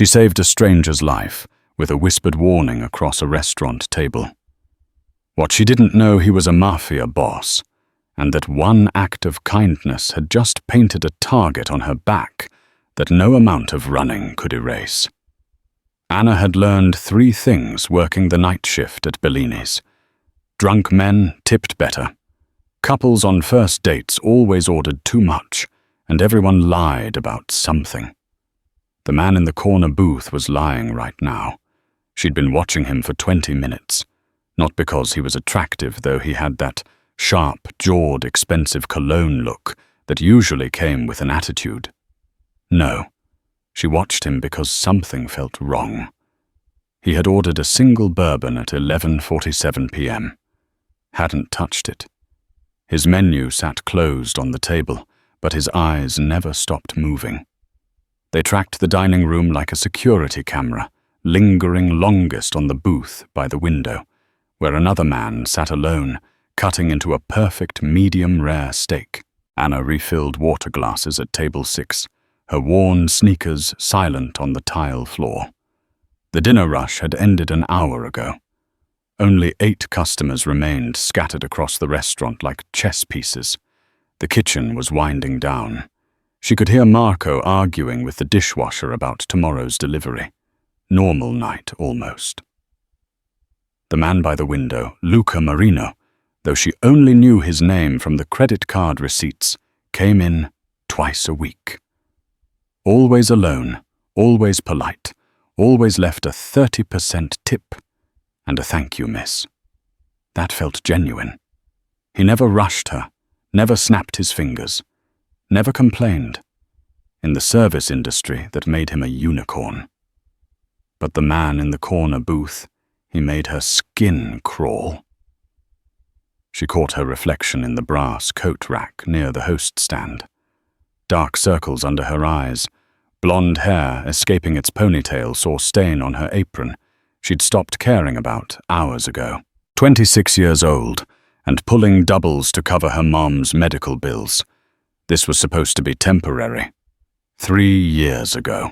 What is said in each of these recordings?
She saved a stranger's life with a whispered warning across a restaurant table. What she didn't know, he was a mafia boss, and that one act of kindness had just painted a target on her back that no amount of running could erase. Anna had learned 3 things working the night shift at Bellini's. Drunk men tipped better. Couples on first dates always ordered too much, and everyone lied about something. The man in the corner booth was lying right now. She'd been watching him for 20 minutes, not because he was attractive, though he had that sharp-jawed, expensive cologne look that usually came with an attitude. No, she watched him because something felt wrong. He had ordered a single bourbon at 11:47 p.m. Hadn't touched it. His menu sat closed on the table, but his eyes never stopped moving. They tracked the dining room like a security camera, lingering longest on the booth by the window, where another man sat alone, cutting into a perfect medium-rare steak. Anna refilled water glasses at table 6, her worn sneakers silent on the tile floor. The dinner rush had ended an hour ago. Only 8 customers remained scattered across the restaurant like chess pieces. The kitchen was winding down. She could hear Marco arguing with the dishwasher about tomorrow's delivery. Normal night, almost. The man by the window, Luca Marino, though she only knew his name from the credit card receipts, came in twice a week. Always alone, always polite, always left a 30% tip and a thank you, miss. That felt genuine. He never rushed her, never snapped his fingers, never complained. In the service industry, that made him a unicorn. But the man in the corner booth, he made her skin crawl. She caught her reflection in the brass coat rack near the host stand. Dark circles under her eyes, blonde hair escaping its ponytail saw stain on her apron she'd stopped caring about hours ago. 26 years old, and pulling doubles to cover her mom's medical bills. This was supposed to be temporary. 3 years ago.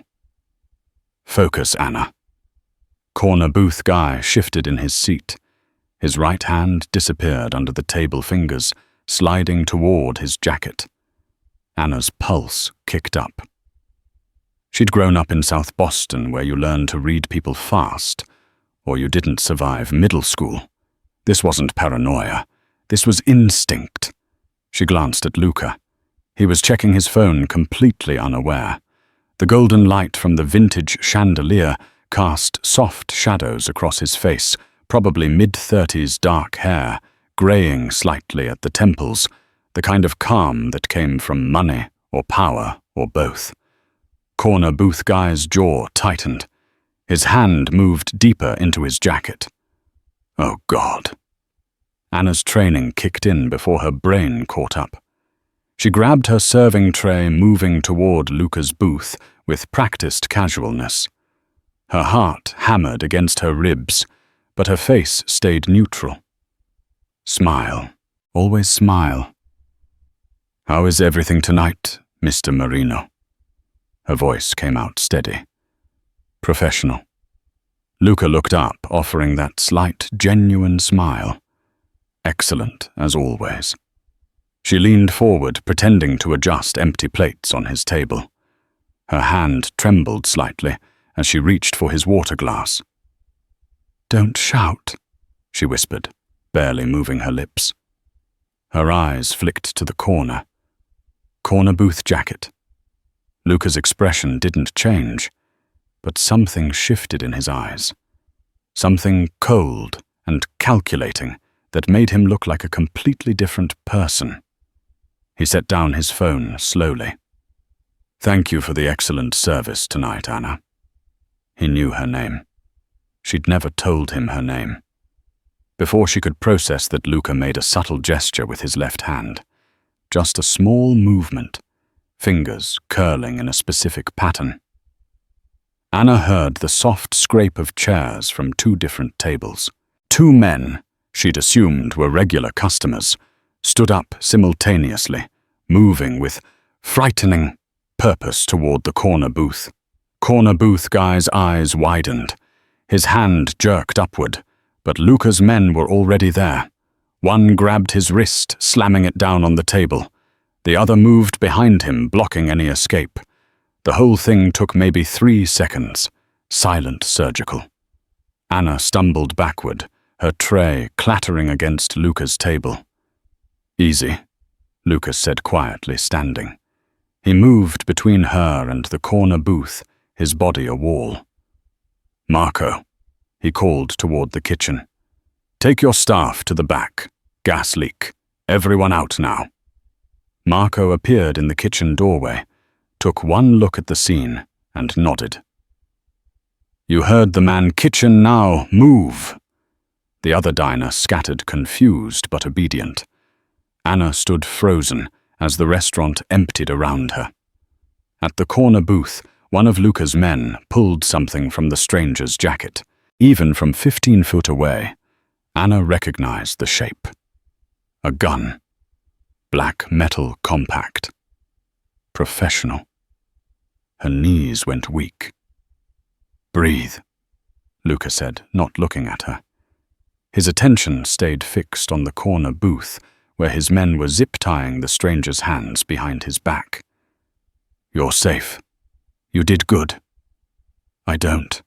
Focus, Anna. Corner booth guy shifted in his seat. His right hand disappeared under the table fingers, sliding toward his jacket. Anna's pulse kicked up. She'd grown up in South Boston, where you learned to read people fast, or you didn't survive middle school. This wasn't paranoia. This was instinct. She glanced at Luca. He was checking his phone, completely unaware. The golden light from the vintage chandelier cast soft shadows across his face, probably mid-30s dark hair, graying slightly at the temples, the kind of calm that came from money or power or both. Corner booth guy's jaw tightened. His hand moved deeper into his jacket. Oh, God. Anna's training kicked in before her brain caught up. She grabbed her serving tray, moving toward Luca's booth with practiced casualness. Her heart hammered against her ribs, but her face stayed neutral. Smile. Always smile. How is everything tonight, Mr. Marino? Her voice came out steady. Professional. Luca looked up, offering that slight, genuine smile. Excellent, as always. She leaned forward, pretending to adjust empty plates on his table. Her hand trembled slightly as she reached for his water glass. Don't shout, she whispered, barely moving her lips. Her eyes flicked to the corner. Corner booth jacket. Luca's expression didn't change, but something shifted in his eyes. Something cold and calculating that made him look like a completely different person. He set down his phone slowly. Thank you for the excellent service tonight, Anna. He knew her name. She'd never told him her name. Before she could process that, Luca made a subtle gesture with his left hand. Just a small movement, fingers curling in a specific pattern. Anna heard the soft scrape of chairs from 2 different tables. 2 men, she'd assumed were regular customers, stood up simultaneously, moving with frightening purpose toward the corner booth. Corner booth guy's eyes widened. His hand jerked upward, but Luca's men were already there. One grabbed his wrist, slamming it down on the table. The other moved behind him, blocking any escape. The whole thing took maybe 3 seconds. Silent surgical. Anna stumbled backward, her tray clattering against Luca's table. "Easy," Luca said quietly, standing. He moved between her and the corner booth, his body a wall. "Marco," he called toward the kitchen. "Take your staff to the back. Gas leak. Everyone out now." Marco appeared in the kitchen doorway, took one look at the scene, and nodded. "You heard the man. Kitchen now. Move." The other diner scattered, confused but obedient. Anna stood frozen as the restaurant emptied around her. At the corner booth, one of Luca's men pulled something from the stranger's jacket. Even from 15 feet away, Anna recognized the shape. A gun. Black metal compact. Professional. Her knees went weak. "Breathe," Luca said, not looking at her. His attention stayed fixed on the corner booth, where his men were zip-tying the stranger's hands behind his back. "You're safe. You did good." "I don't."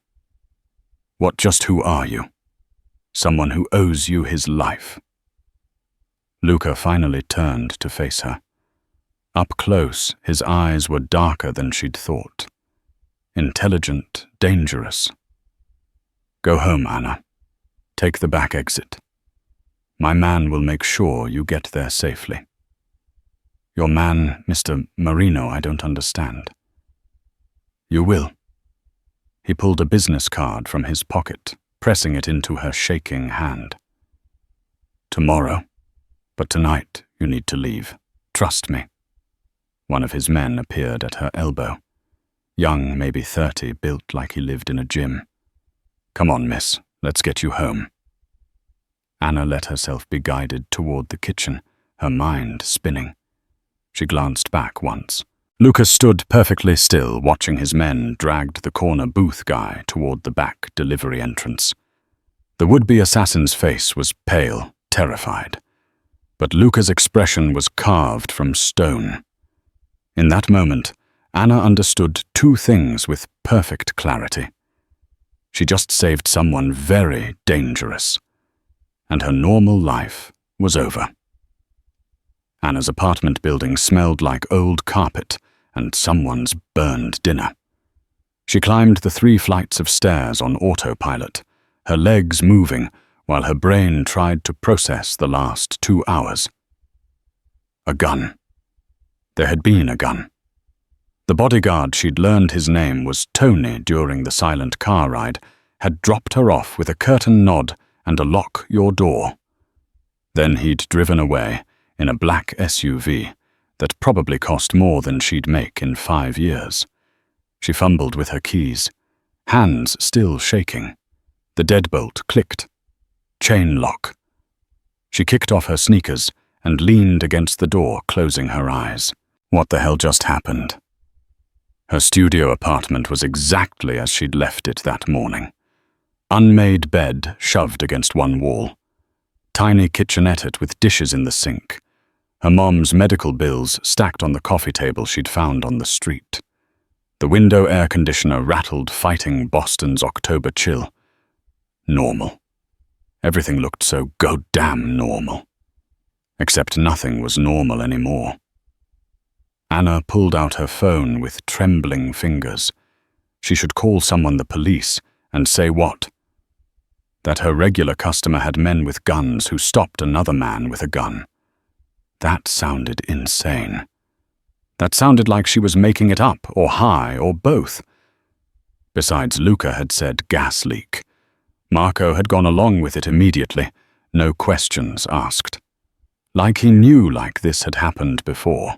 Who are you?" "Someone who owes you his life." Luca finally turned to face her. Up close, his eyes were darker than she'd thought. Intelligent, dangerous. "Go home, Anna. Take the back exit. My man will make sure you get there safely." "Your man, Mr. Marino, I don't understand." "You will." He pulled a business card from his pocket, pressing it into her shaking hand. "Tomorrow, but tonight you need to leave. Trust me." One of his men appeared at her elbow. Young, maybe 30, built like he lived in a gym. "Come on, miss, let's get you home." Anna let herself be guided toward the kitchen, her mind spinning. She glanced back once. Luca stood perfectly still, watching his men drag the corner booth guy toward the back delivery entrance. The would-be assassin's face was pale, terrified, but Luca's expression was carved from stone. In that moment, Anna understood 2 things with perfect clarity. She just saved someone very dangerous, and her normal life was over. Anna's apartment building smelled like old carpet and someone's burned dinner. She climbed the 3 flights of stairs on autopilot, her legs moving while her brain tried to process the last 2 hours. A gun. There had been a gun. The bodyguard she'd learned his name was Tony during the silent car ride had dropped her off with a curtain nod and a lock your door. Then he'd driven away in a black SUV that probably cost more than she'd make in 5 years. She fumbled with her keys, hands still shaking. The deadbolt clicked. Chain lock. She kicked off her sneakers and leaned against the door, closing her eyes. What the hell just happened? Her studio apartment was exactly as she'd left it that morning. Unmade bed shoved against one wall. Tiny kitchenette with dishes in the sink. Her mom's medical bills stacked on the coffee table she'd found on the street. The window air conditioner rattled, fighting Boston's October chill. Normal. Everything looked so goddamn normal. Except nothing was normal anymore. Anna pulled out her phone with trembling fingers. She should call someone, the police, and say what? That her regular customer had men with guns who stopped another man with a gun. That sounded insane. That sounded like she was making it up, or high, or both. Besides, Luca had said gas leak. Marco had gone along with it immediately, no questions asked. Like he knew like this had happened before.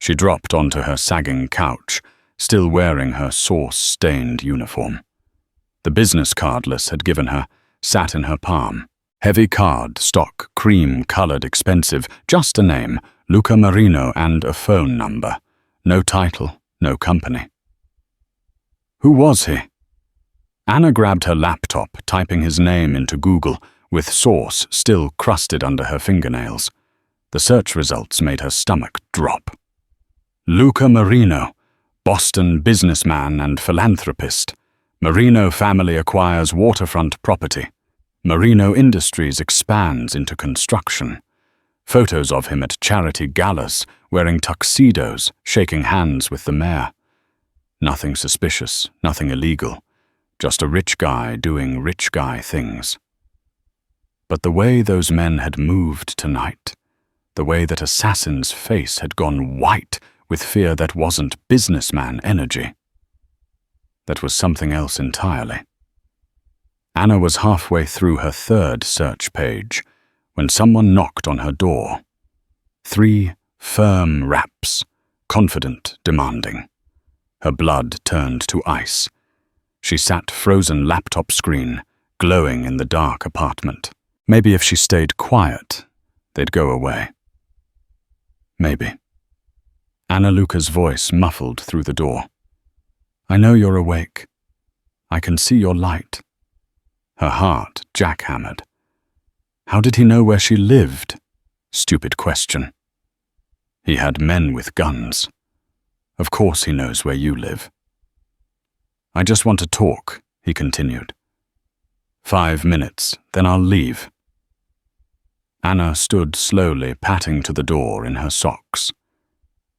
She dropped onto her sagging couch, still wearing her sauce-stained uniform. The business card Liz had given her sat in her palm. Heavy card, stock, cream-colored, expensive, just a name, Luca Marino, and a phone number. No title, no company. Who was he? Anna grabbed her laptop, typing his name into Google, with source still crusted under her fingernails. The search results made her stomach drop. Luca Marino, Boston businessman and philanthropist. Marino family acquires waterfront property. Marino Industries expands into construction. Photos of him at charity galas, wearing tuxedos, shaking hands with the mayor. Nothing suspicious, nothing illegal. Just a rich guy doing rich guy things. But the way those men had moved tonight, the way that Assassin's face had gone white with fear that wasn't businessman energy. That was something else entirely. Anna was halfway through her third search page when someone knocked on her door. 3 firm raps, confident, demanding. Her blood turned to ice. She sat frozen laptop screen, glowing in the dark apartment. Maybe if she stayed quiet, they'd go away. Maybe. Anna Luca's voice muffled through the door. I know you're awake. I can see your light. Her heart jackhammered. How did he know where she lived? Stupid question. He had men with guns. Of course he knows where you live. I just want to talk, he continued. 5 minutes, then I'll leave. Anna stood slowly, patting to the door in her socks.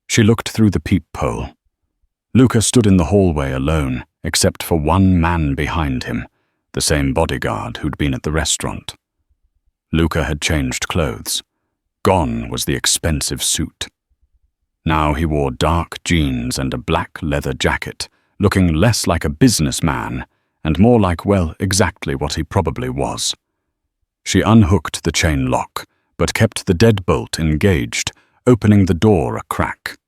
She looked through the peephole. Luca stood in the hallway alone, except for one man behind him, the same bodyguard who'd been at the restaurant. Luca had changed clothes. Gone was the expensive suit. Now he wore dark jeans and a black leather jacket, looking less like a businessman and more like, well, exactly what he probably was. She unhooked the chain lock, but kept the deadbolt engaged, opening the door a crack.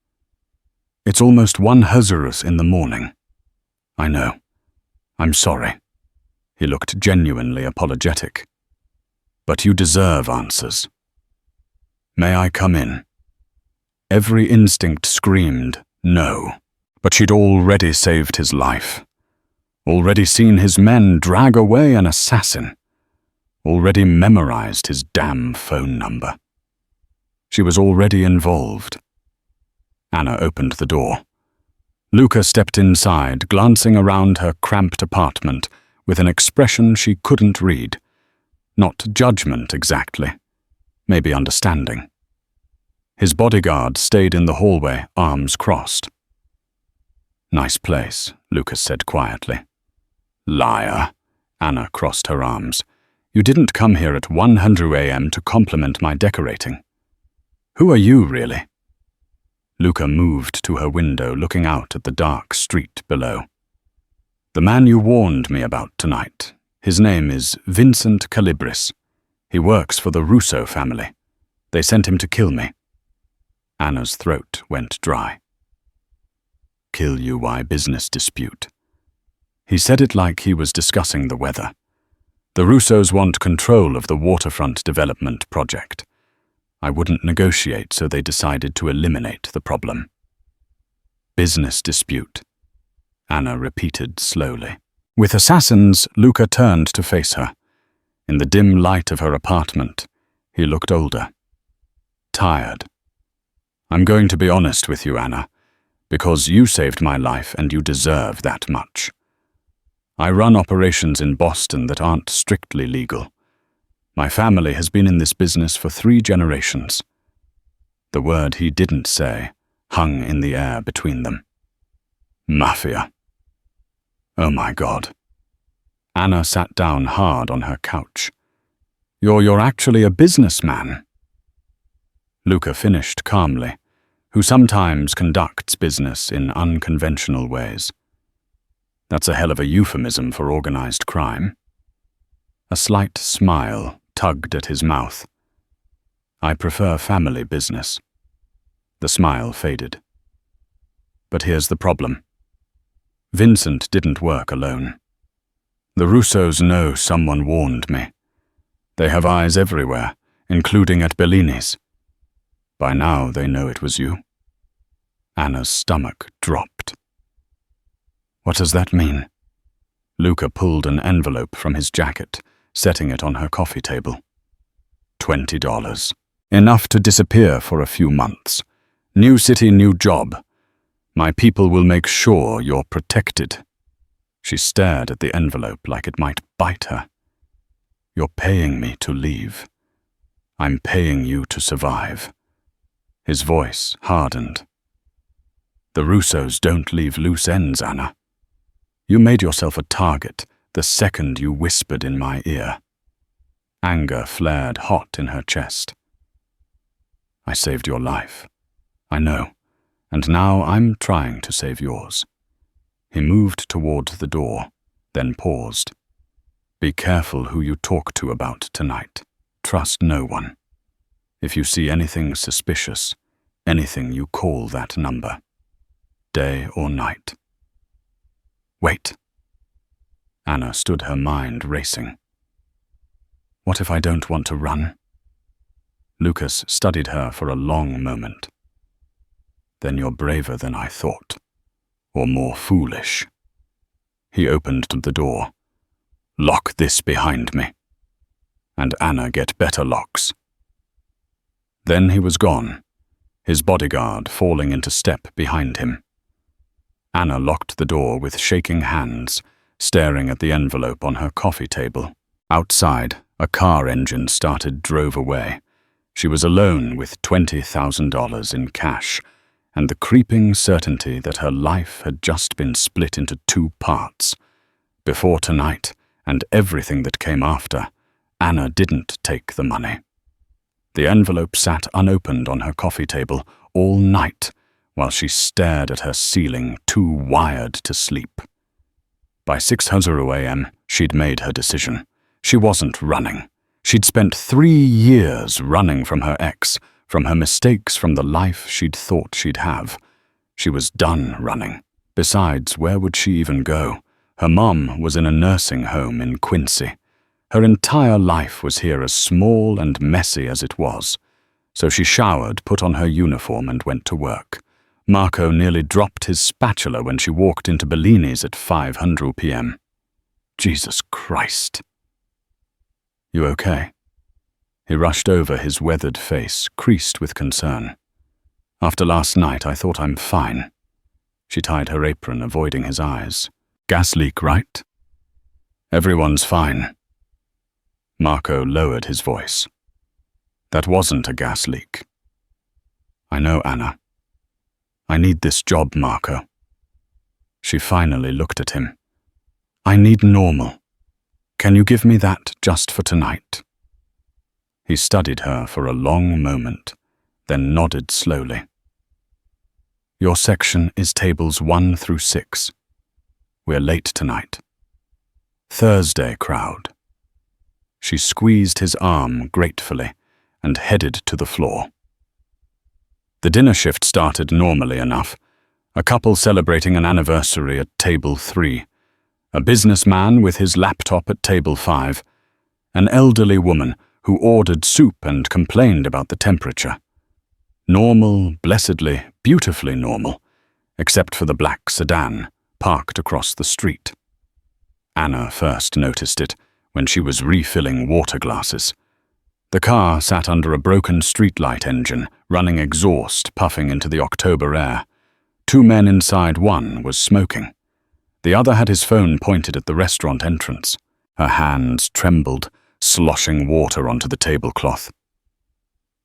It's almost 1 Huzurus in the morning. I know. I'm sorry. He looked genuinely apologetic. But you deserve answers. May I come in? Every instinct screamed, no. But she'd already saved his life. Already seen his men drag away an assassin. Already memorized his damn phone number. She was already involved. Anna opened the door. Luca stepped inside, glancing around her cramped apartment with an expression she couldn't read. Not judgment exactly, maybe understanding. His bodyguard stayed in the hallway, arms crossed. Nice place, Lucas said quietly. Liar, Anna crossed her arms. You didn't come here at 100 a.m. to compliment my decorating. Who are you, really? Luca moved to her window, looking out at the dark street below. The man you warned me about tonight. His name is Vincent Calibris. He works for the Russo family. They sent him to kill me. Anna's throat went dry. Kill you why business dispute. He said it like he was discussing the weather. The Russos want control of the waterfront development project. I wouldn't negotiate, so they decided to eliminate the problem. Business dispute, Anna repeated slowly. With assassins, Luca turned to face her. In the dim light of her apartment, he looked older. Tired. I'm going to be honest with you, Anna, because you saved my life and you deserve that much. I run operations in Boston that aren't strictly legal. My family has been in this business for 3 generations. The word he didn't say hung in the air between them. Mafia. Oh my God. Anna sat down hard on her couch. You're actually a businessman. Luca finished calmly, who sometimes conducts business in unconventional ways. That's a hell of a euphemism for organized crime. A slight smile tugged at his mouth. I prefer family business. The smile faded. But here's the problem. Vincent didn't work alone. The Russos know someone warned me. They have eyes everywhere, including at Bellini's. By now they know it was you. Anna's stomach dropped. What does that mean? Luca pulled an envelope from his jacket, setting it on her coffee table. $20. Enough to disappear for a few months. New city, new job. My people will make sure you're protected. She stared at the envelope like it might bite her. You're paying me to leave. I'm paying you to survive. His voice hardened. The Russos don't leave loose ends, Anna. You made yourself a target the second you whispered in my ear. Anger flared hot in her chest. I saved your life. I know, and now I'm trying to save yours. He moved toward the door, then paused. Be careful who you talk to about tonight. Trust no one. If you see anything suspicious, anything, you call that number. Day or night. Wait. Anna stood, her mind racing. What if I don't want to run? Lucas studied her for a long moment. Then you're braver than I thought, or more foolish. He opened the door. Lock this behind me. And Anna, get better locks. Then he was gone, his bodyguard falling into step behind him. Anna locked the door with shaking hands, staring at the envelope on her coffee table. Outside, a car engine drove away. She was alone with $20,000 in cash, and the creeping certainty that her life had just been split into two parts. Before tonight, and everything that came after, Anna didn't take the money. The envelope sat unopened on her coffee table all night, while she stared at her ceiling, too wired to sleep. By 6:00 a.m., she'd made her decision. She wasn't running. She'd spent 3 years running from her ex, from her mistakes, from the life she'd thought she'd have. She was done running. Besides, where would she even go? Her mom was in a nursing home in Quincy. Her entire life was here, as small and messy as it was. So she showered, put on her uniform, and went to work. Marco nearly dropped his spatula when she walked into Bellini's at 5:00 p.m. Jesus Christ. You okay? He rushed over his weathered face, creased with concern. After last night, I thought I'm fine. She tied her apron, avoiding his eyes. Gas leak, right? Everyone's fine. Marco lowered his voice. That wasn't a gas leak. I know, Anna. I need this job, Marco. She finally looked at him. I need normal. Can you give me that just for tonight? He studied her for a long moment, then nodded slowly. Your section is tables 1 through 6. We're late tonight. Thursday crowd. She squeezed his arm gratefully and headed to the floor. The dinner shift started normally enough. A couple celebrating an anniversary at table 3. A businessman with his laptop at table 5. An elderly woman who ordered soup and complained about the temperature. Normal, blessedly, beautifully normal, except for the black sedan parked across the street. Anna first noticed it when she was refilling water glasses. The car sat under a broken streetlight engine, running exhaust puffing into the October air. 2 men inside one was smoking. The other had his phone pointed at the restaurant entrance. Her hands trembled, sloshing water onto the tablecloth.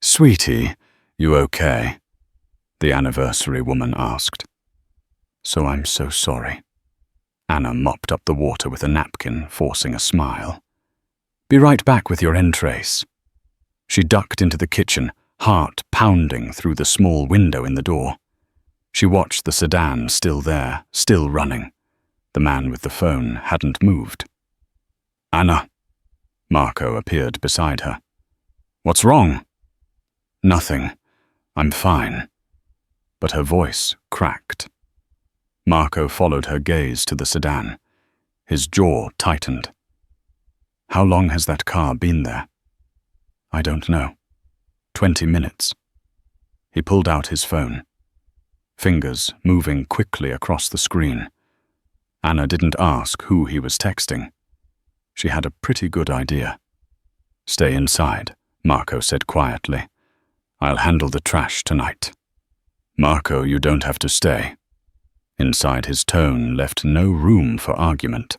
Sweetie, you okay? The anniversary woman asked. So I'm so sorry. Anna mopped up the water with a napkin, forcing a smile. Be right back with your entrees. She ducked into the kitchen, heart pounding through the small window in the door. She watched the sedan still there, still running. The man with the phone hadn't moved. Anna. Marco appeared beside her. What's wrong? Nothing. I'm fine. But her voice cracked. Marco followed her gaze to the sedan. His jaw tightened. How long has that car been there? I don't know. 20 minutes. He pulled out his phone. Fingers moving quickly across the screen. Anna didn't ask who he was texting. She had a pretty good idea. "Stay inside," Marco said quietly. "I'll handle the trash tonight." "Marco, you don't have to stay." Inside, his tone left no room for argument.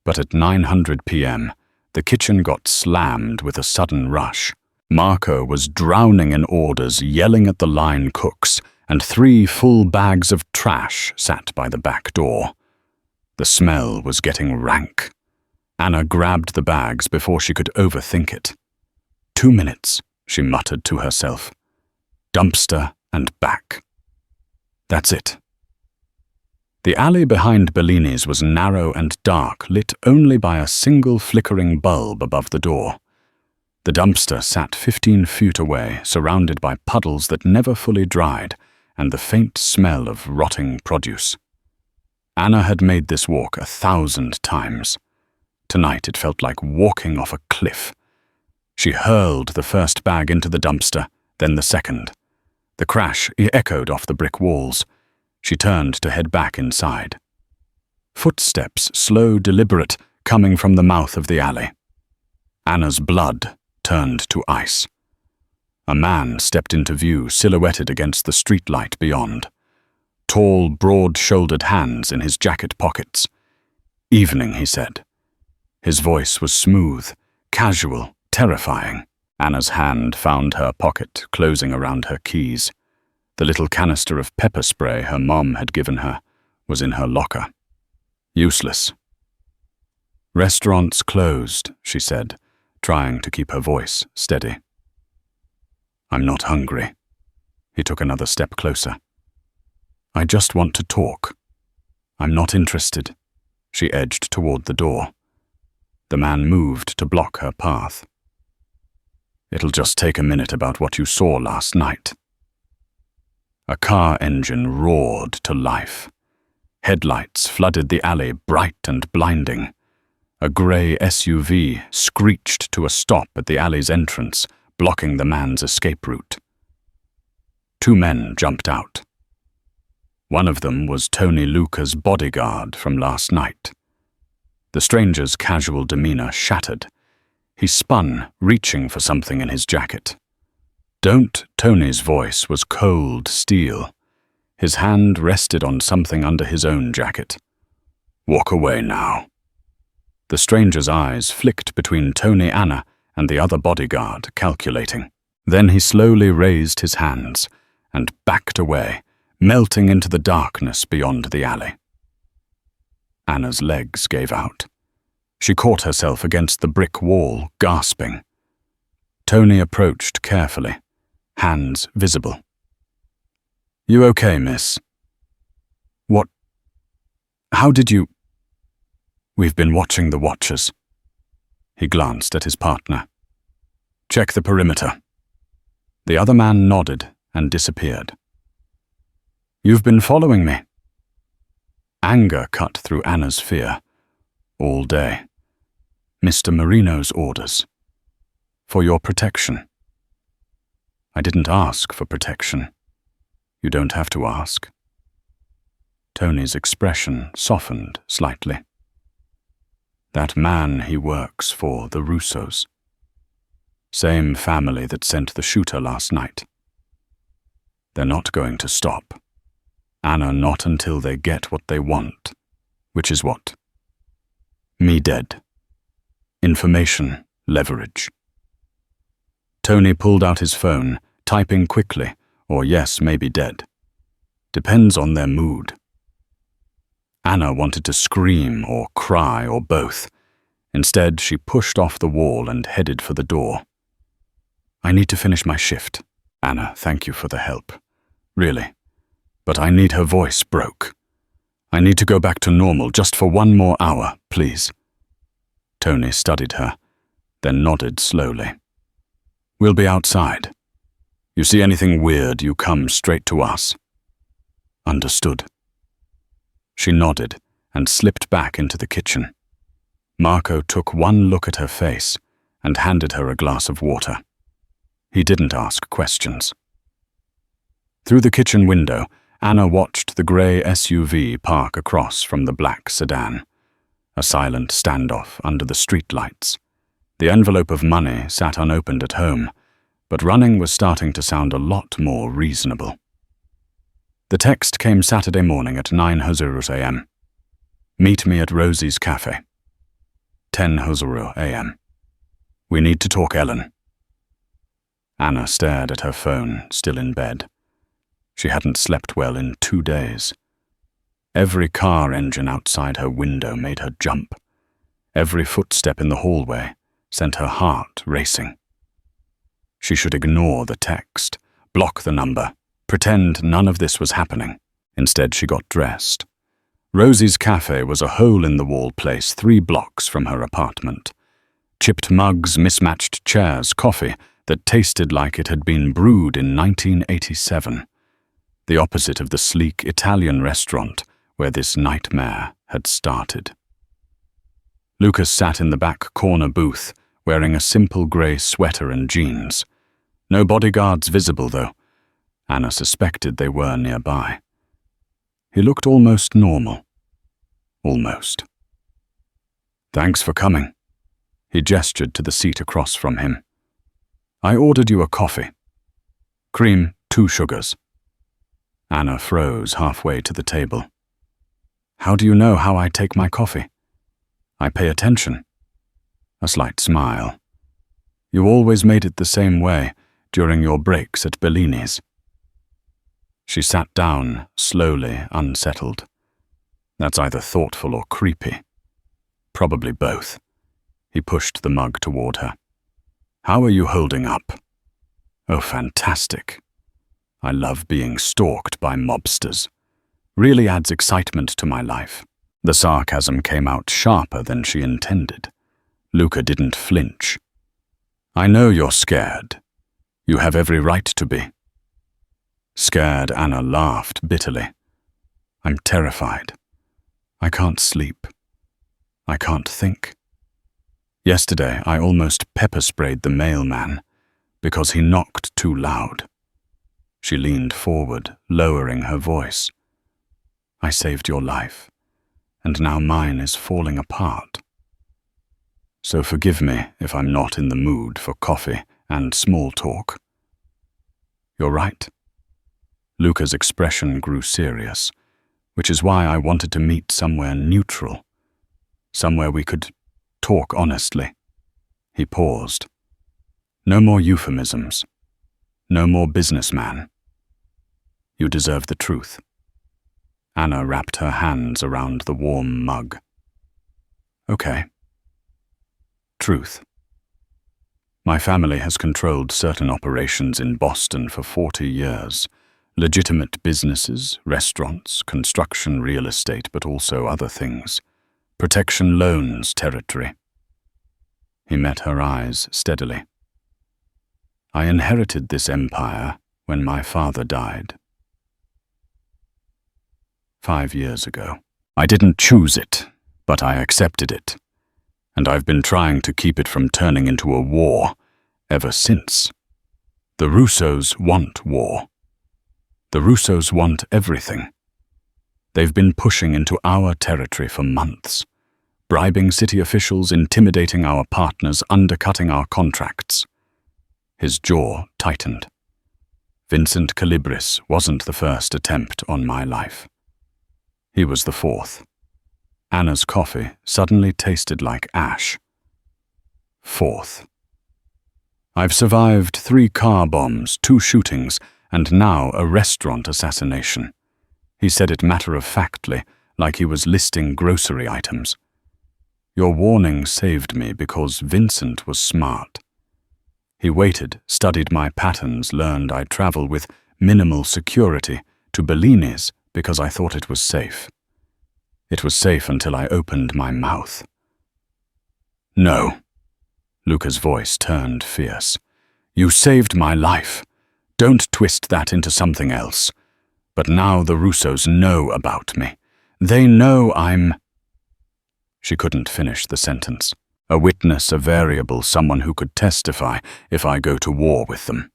But at 900 p.m., the kitchen got slammed with a sudden rush. Marco was drowning in orders, yelling at the line cooks, and 3 full bags of trash sat by the back door. The smell was getting rank. Anna grabbed the bags before she could overthink it. 2 minutes, she muttered to herself. Dumpster and back. That's it. The alley behind Bellini's was narrow and dark, lit only by a single flickering bulb above the door. The dumpster sat 15 feet away, surrounded by puddles that never fully dried, and the faint smell of rotting produce. Anna had made this walk 1,000 times. Tonight it felt like walking off a cliff. She hurled the first bag into the dumpster, then the second. The crash echoed off the brick walls. She turned to head back inside. Footsteps, slow, deliberate, coming from the mouth of the alley. Anna's blood turned to ice. A man stepped into view, silhouetted against the streetlight beyond. Tall, broad-shouldered hands in his jacket pockets. "Evening," he said. His voice was smooth, casual, terrifying. Anna's hand found her pocket, closing around her keys. The little canister of pepper spray her mom had given her was in her locker. Useless. "Restaurants closed," she said, trying to keep her voice steady. "I'm not hungry." He took another step closer. "I just want to talk." "I'm not interested." She edged toward the door. The man moved to block her path. "It'll just take a minute about what you saw last night." A car engine roared to life. Headlights flooded the alley, bright and blinding. A grey SUV screeched to a stop at the alley's entrance, blocking the man's escape route. 2 men jumped out. One of them was Tony Luca's bodyguard from last night. The stranger's casual demeanor shattered. He spun, reaching for something in his jacket. "Don't." Tony's voice was cold steel. His hand rested on something under his own jacket. "Walk away now." The stranger's eyes flicked between Tony, Anna, and the other bodyguard, calculating. Then he slowly raised his hands and backed away, melting into the darkness beyond the alley. Anna's legs gave out. She caught herself against the brick wall, gasping. Tony approached carefully, hands visible. "You okay, miss?" "What? How did you—" "We've been watching the watchers." He glanced at his partner. "Check the perimeter." The other man nodded and disappeared. "You've been following me." Anger cut through Anna's fear. "All day. Mr. Marino's orders. For your protection." "I didn't ask for protection." "You don't have to ask." Tony's expression softened slightly. "That man he works for, the Russos. Same family that sent the shooter last night. They're not going to stop. Anna, not until they get what they want. Which is what? Me dead. Information, leverage." Tony pulled out his phone, typing quickly, or yes, maybe dead. Depends on their mood. Anna wanted to scream or cry or both. Instead, she pushed off the wall and headed for the door. "I need to finish my shift. Anna, thank you for the help. Really. But I need." Her voice broke. "I need to go back to normal just for 1 more hour, please." Tony studied her, then nodded slowly. "We'll be outside. You see anything weird, you come straight to us." "Understood." She nodded and slipped back into the kitchen. Marco took one look at her face and handed her a glass of water. He didn't ask questions. Through the kitchen window, Anna watched the grey SUV park across from the black sedan. A silent standoff under the streetlights. The envelope of money sat unopened at home, but running was starting to sound a lot more reasonable. The text came Saturday morning at 9:00 a.m. Meet me at Rosie's Cafe. 10:00 a.m. We need to talk, Ellen. Anna stared at her phone, still in bed. She hadn't slept well in 2 days. Every car engine outside her window made her jump. Every footstep in the hallway sent her heart racing. She should ignore the text, block the number, pretend none of this was happening. Instead, she got dressed. Rosie's Cafe was a hole-in-the-wall place 3 blocks from her apartment. Chipped mugs, mismatched chairs, coffee that tasted like it had been brewed in 1987. The opposite of the sleek Italian restaurant where this nightmare had started. Lucas sat in the back corner booth, wearing a simple grey sweater and jeans. No bodyguards visible, though. Anna suspected they were nearby. He looked almost normal. Almost. Thanks for coming. He gestured to the seat across from him. I ordered you a coffee. Cream, 2 sugars. Anna froze halfway to the table. How do you know how I take my coffee? I pay attention. A slight smile. You always made it the same way during your breaks at Bellini's. She sat down, slowly, unsettled. That's either thoughtful or creepy. Probably both. He pushed the mug toward her. How are you holding up? Oh, fantastic. I love being stalked by mobsters. Really adds excitement to my life. The sarcasm came out sharper than she intended. Luca didn't flinch. I know you're scared. You have every right to be. Scared, Anna laughed bitterly. I'm terrified. I can't sleep. I can't think. Yesterday, I almost pepper-sprayed the mailman because he knocked too loud. She leaned forward, lowering her voice. I saved your life, and now mine is falling apart. So forgive me if I'm not in the mood for coffee and small talk. You're right. Luca's expression grew serious, which is why I wanted to meet somewhere neutral, somewhere we could talk honestly. He paused. No more euphemisms. No more businessman. You deserve the truth. Anna wrapped her hands around the warm mug. Okay. Truth. My family has controlled certain operations in Boston for 40 years. Legitimate businesses, restaurants, construction, real estate, but also other things. Protection loans territory. He met her eyes steadily. I inherited this empire when my father died. 5 years ago. I didn't choose it, but I accepted it. And I've been trying to keep it from turning into a war ever since. The Russos want war. The Russos want everything. They've been pushing into our territory for months, bribing city officials, intimidating our partners, undercutting our contracts. His jaw tightened. Vincent Calibris wasn't the first attempt on my life. He was the 4th. Anna's coffee suddenly tasted like ash. 4th. I've survived 3 car bombs, 2 shootings, and now a restaurant assassination. He said it matter-of-factly, like he was listing grocery items. Your warning saved me because Vincent was smart. He waited, studied my patterns, learned I travel with minimal security to Bellini's because I thought it was safe. It was safe until I opened my mouth. No. Luca's voice turned fierce. You saved my life. Don't twist that into something else. But now the Russos know about me. They know I'm... She couldn't finish the sentence. A witness, a variable, someone who could testify if I go to war with them.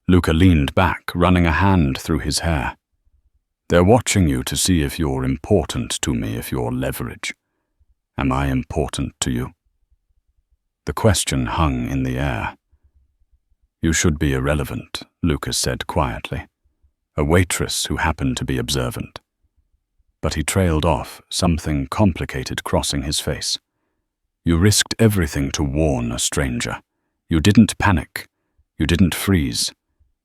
Luca leaned back, running a hand through his hair. They're watching you to see if you're important to me, if you're leverage. Am I important to you? The question hung in the air. You should be irrelevant, Lucas said quietly, a waitress who happened to be observant. But he trailed off, something complicated crossing his face. You risked everything to warn a stranger. You didn't panic. You didn't freeze.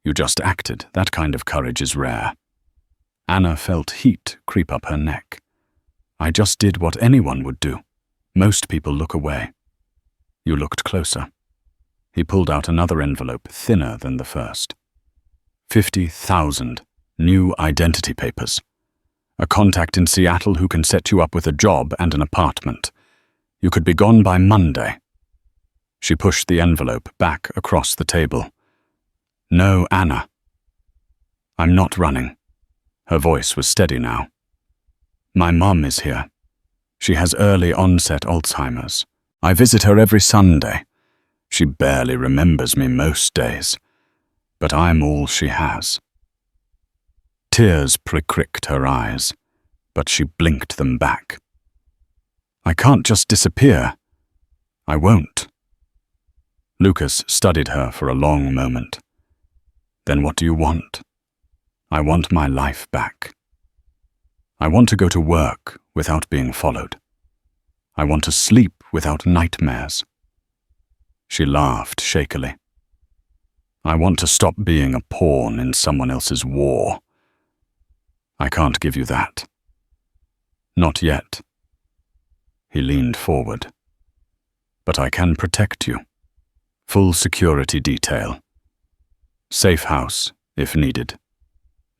You just acted. That kind of courage is rare. Anna felt heat creep up her neck. I just did what anyone would do. Most people look away. You looked closer. He pulled out another envelope, thinner than the first. 50,000 new identity papers. A contact in Seattle who can set you up with a job and an apartment. You could be gone by Monday. She pushed the envelope back across the table. No, Anna. I'm not running. Her voice was steady now. My mum is here. She has early onset Alzheimer's. I visit her every Sunday. She barely remembers me most days, but I'm all she has. Tears pricked her eyes, but she blinked them back. I can't just disappear. I won't. Lucas studied her for a long moment. Then what do you want? I want my life back. I want to go to work without being followed. I want to sleep without nightmares. She laughed shakily. I want to stop being a pawn in someone else's war. I can't give you that. Not yet. He leaned forward. But I can protect you. Full security detail. Safe house, if needed.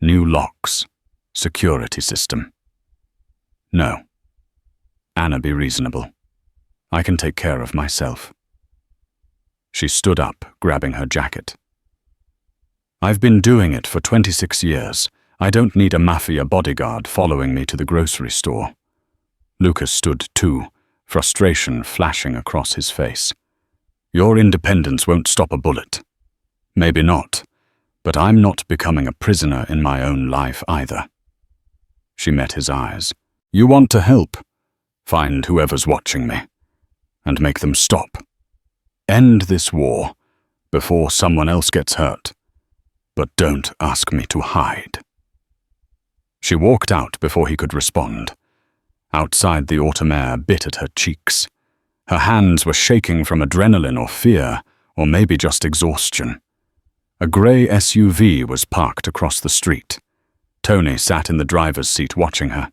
New locks. Security system. No. Anna, be reasonable. I can take care of myself. She stood up, grabbing her jacket. I've been doing it for 26 years. I don't need a Mafia bodyguard following me to the grocery store. Lucas stood too, frustration flashing across his face. Your independence won't stop a bullet. Maybe not, but I'm not becoming a prisoner in my own life either. She met his eyes. You want to help? Find whoever's watching me, and make them stop. End this war before someone else gets hurt, but don't ask me to hide. She walked out before he could respond. Outside, the autumn air bit at her cheeks. Her hands were shaking from adrenaline or fear, or maybe just exhaustion. A grey SUV was parked across the street. Tony sat in the driver's seat watching her.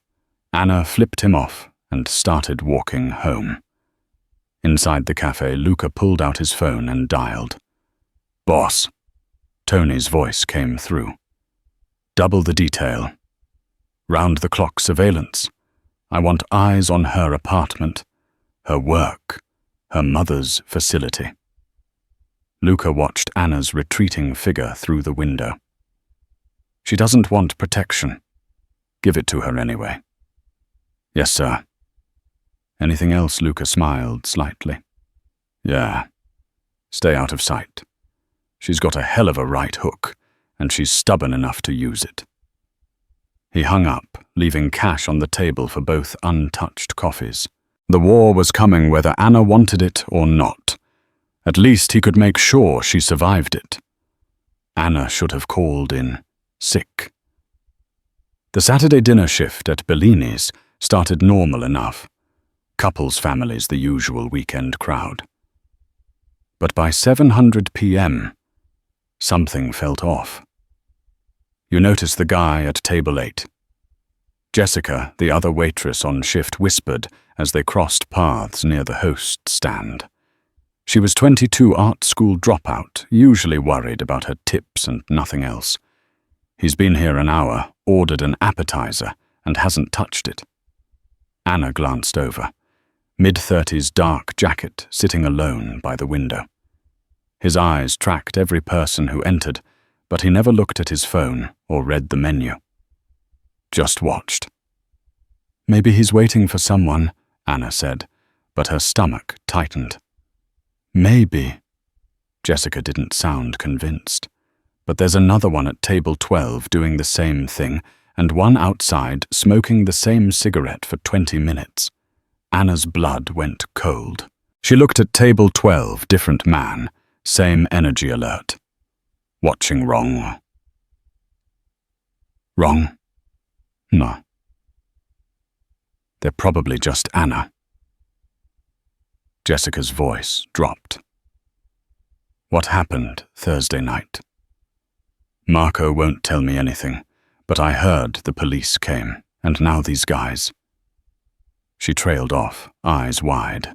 Anna flipped him off and started walking home. Inside the cafe, Luca pulled out his phone and dialed. Boss. Tony's voice came through. Double the detail. Round-the-clock surveillance. I want eyes on her apartment, her work, her mother's facility. Luca watched Anna's retreating figure through the window. She doesn't want protection. Give it to her anyway. Yes, sir. Anything else? Luca smiled slightly. Yeah. Stay out of sight. She's got a hell of a right hook, and she's stubborn enough to use it. He hung up, leaving cash on the table for both untouched coffees. The war was coming whether Anna wanted it or not. At least he could make sure she survived it. Anna should have called in sick. The Saturday dinner shift at Bellini's started normal enough. Couples' families, the usual weekend crowd. But by 7:00 p.m., something felt off. You noticed the guy at table 8. Jessica, the other waitress on shift, whispered as they crossed paths near the host stand. She was 22, art school dropout, usually worried about her tips and nothing else. He's been here an hour, ordered an appetizer, and hasn't touched it. Anna glanced over. Mid-30s dark jacket, sitting alone by the window. His eyes tracked every person who entered, but he never looked at his phone or read the menu. Just watched. Maybe he's waiting for someone, Anna said, but her stomach tightened. Maybe. Jessica didn't sound convinced. But there's another one at table 12 doing the same thing, and one outside smoking the same cigarette for 20 minutes. Anna's blood went cold. She looked at table 12, different man, same energy alert. Watching wrong? Wrong? No. They're probably just Anna. Jessica's voice dropped. What happened Thursday night? Marco won't tell me anything, but I heard the police came, and now these guys. She trailed off, eyes wide.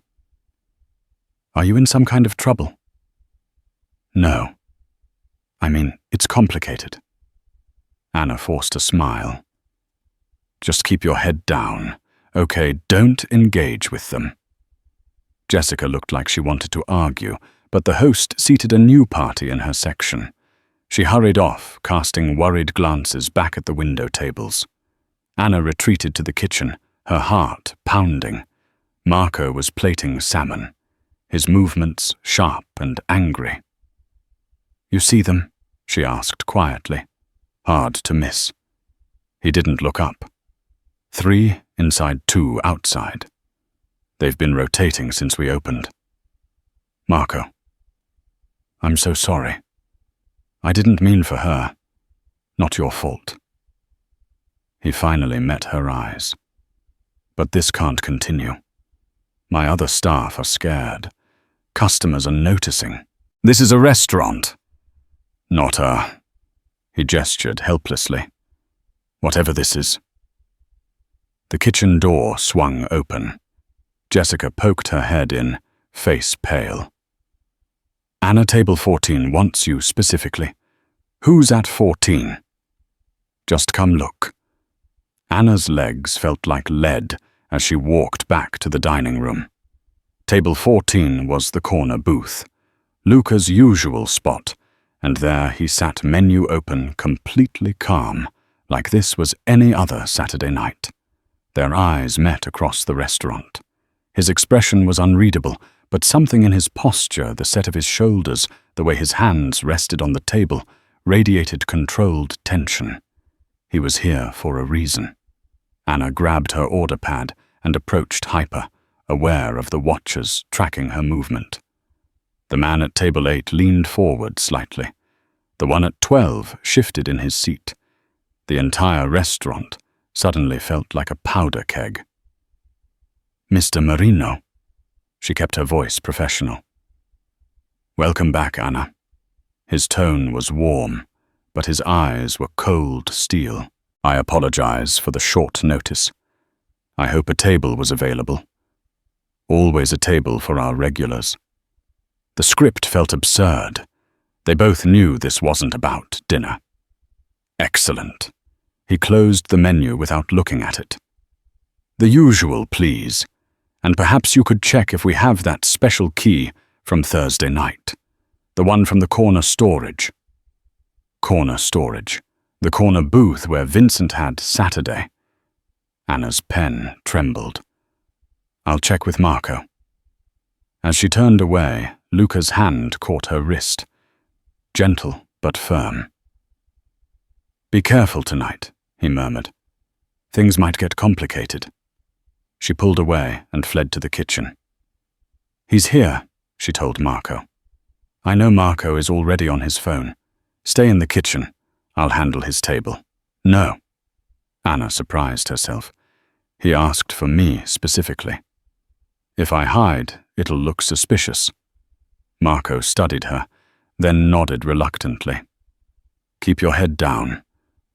Are you in some kind of trouble? No. I mean, it's complicated. Anna forced a smile. Just keep your head down. Okay, don't engage with them. Jessica looked like she wanted to argue, but the host seated a new party in her section. She hurried off, casting worried glances back at the window tables. Anna retreated to the kitchen, her heart pounding. Marco was plating salmon, his movements sharp and angry. You see them? She asked quietly. Hard to miss. He didn't look up. 3 inside, 2 outside. They've been rotating since we opened. Marco. I'm so sorry. I didn't mean for her. Not your fault. He finally met her eyes. But this can't continue. My other staff are scared. Customers are noticing. This is a restaurant. Not a... He gestured helplessly. Whatever this is. The kitchen door swung open. Jessica poked her head in, face pale. Anna, table 14 wants you specifically. Who's at 14? Just come look. Anna's legs felt like lead as she walked back to the dining room. Table 14 was the corner booth, Luca's usual spot, and there he sat, menu open, completely calm, like this was any other Saturday night. Their eyes met across the restaurant. His expression was unreadable, but something in his posture, the set of his shoulders, the way his hands rested on the table, radiated controlled tension. He was here for a reason. Anna grabbed her order pad and approached hyper, aware of the watchers tracking her movement. The man at table 8 leaned forward slightly. The one at 12 shifted in his seat. The entire restaurant suddenly felt like a powder keg. Mr. Marino. She kept her voice professional. Welcome back, Anna. His tone was warm, but his eyes were cold steel. I apologize for the short notice. I hope a table was available. Always a table for our regulars. The script felt absurd. They both knew this wasn't about dinner. Excellent. He closed the menu without looking at it. The usual, please. And perhaps you could check if we have that special key from Thursday night. The one from the corner storage. Corner storage. The corner booth where Vincent had Saturday. Anna's pen trembled. I'll check with Marco. As she turned away, Luca's hand caught her wrist. Gentle but firm. Be careful tonight, he murmured. Things might get complicated. She pulled away and fled to the kitchen. He's here, she told Marco. I know Marco is already on his phone. Stay in the kitchen. I'll handle his table. No. Anna surprised herself. He asked for me specifically. If I hide, it'll look suspicious. Marco studied her, then nodded reluctantly. Keep your head down.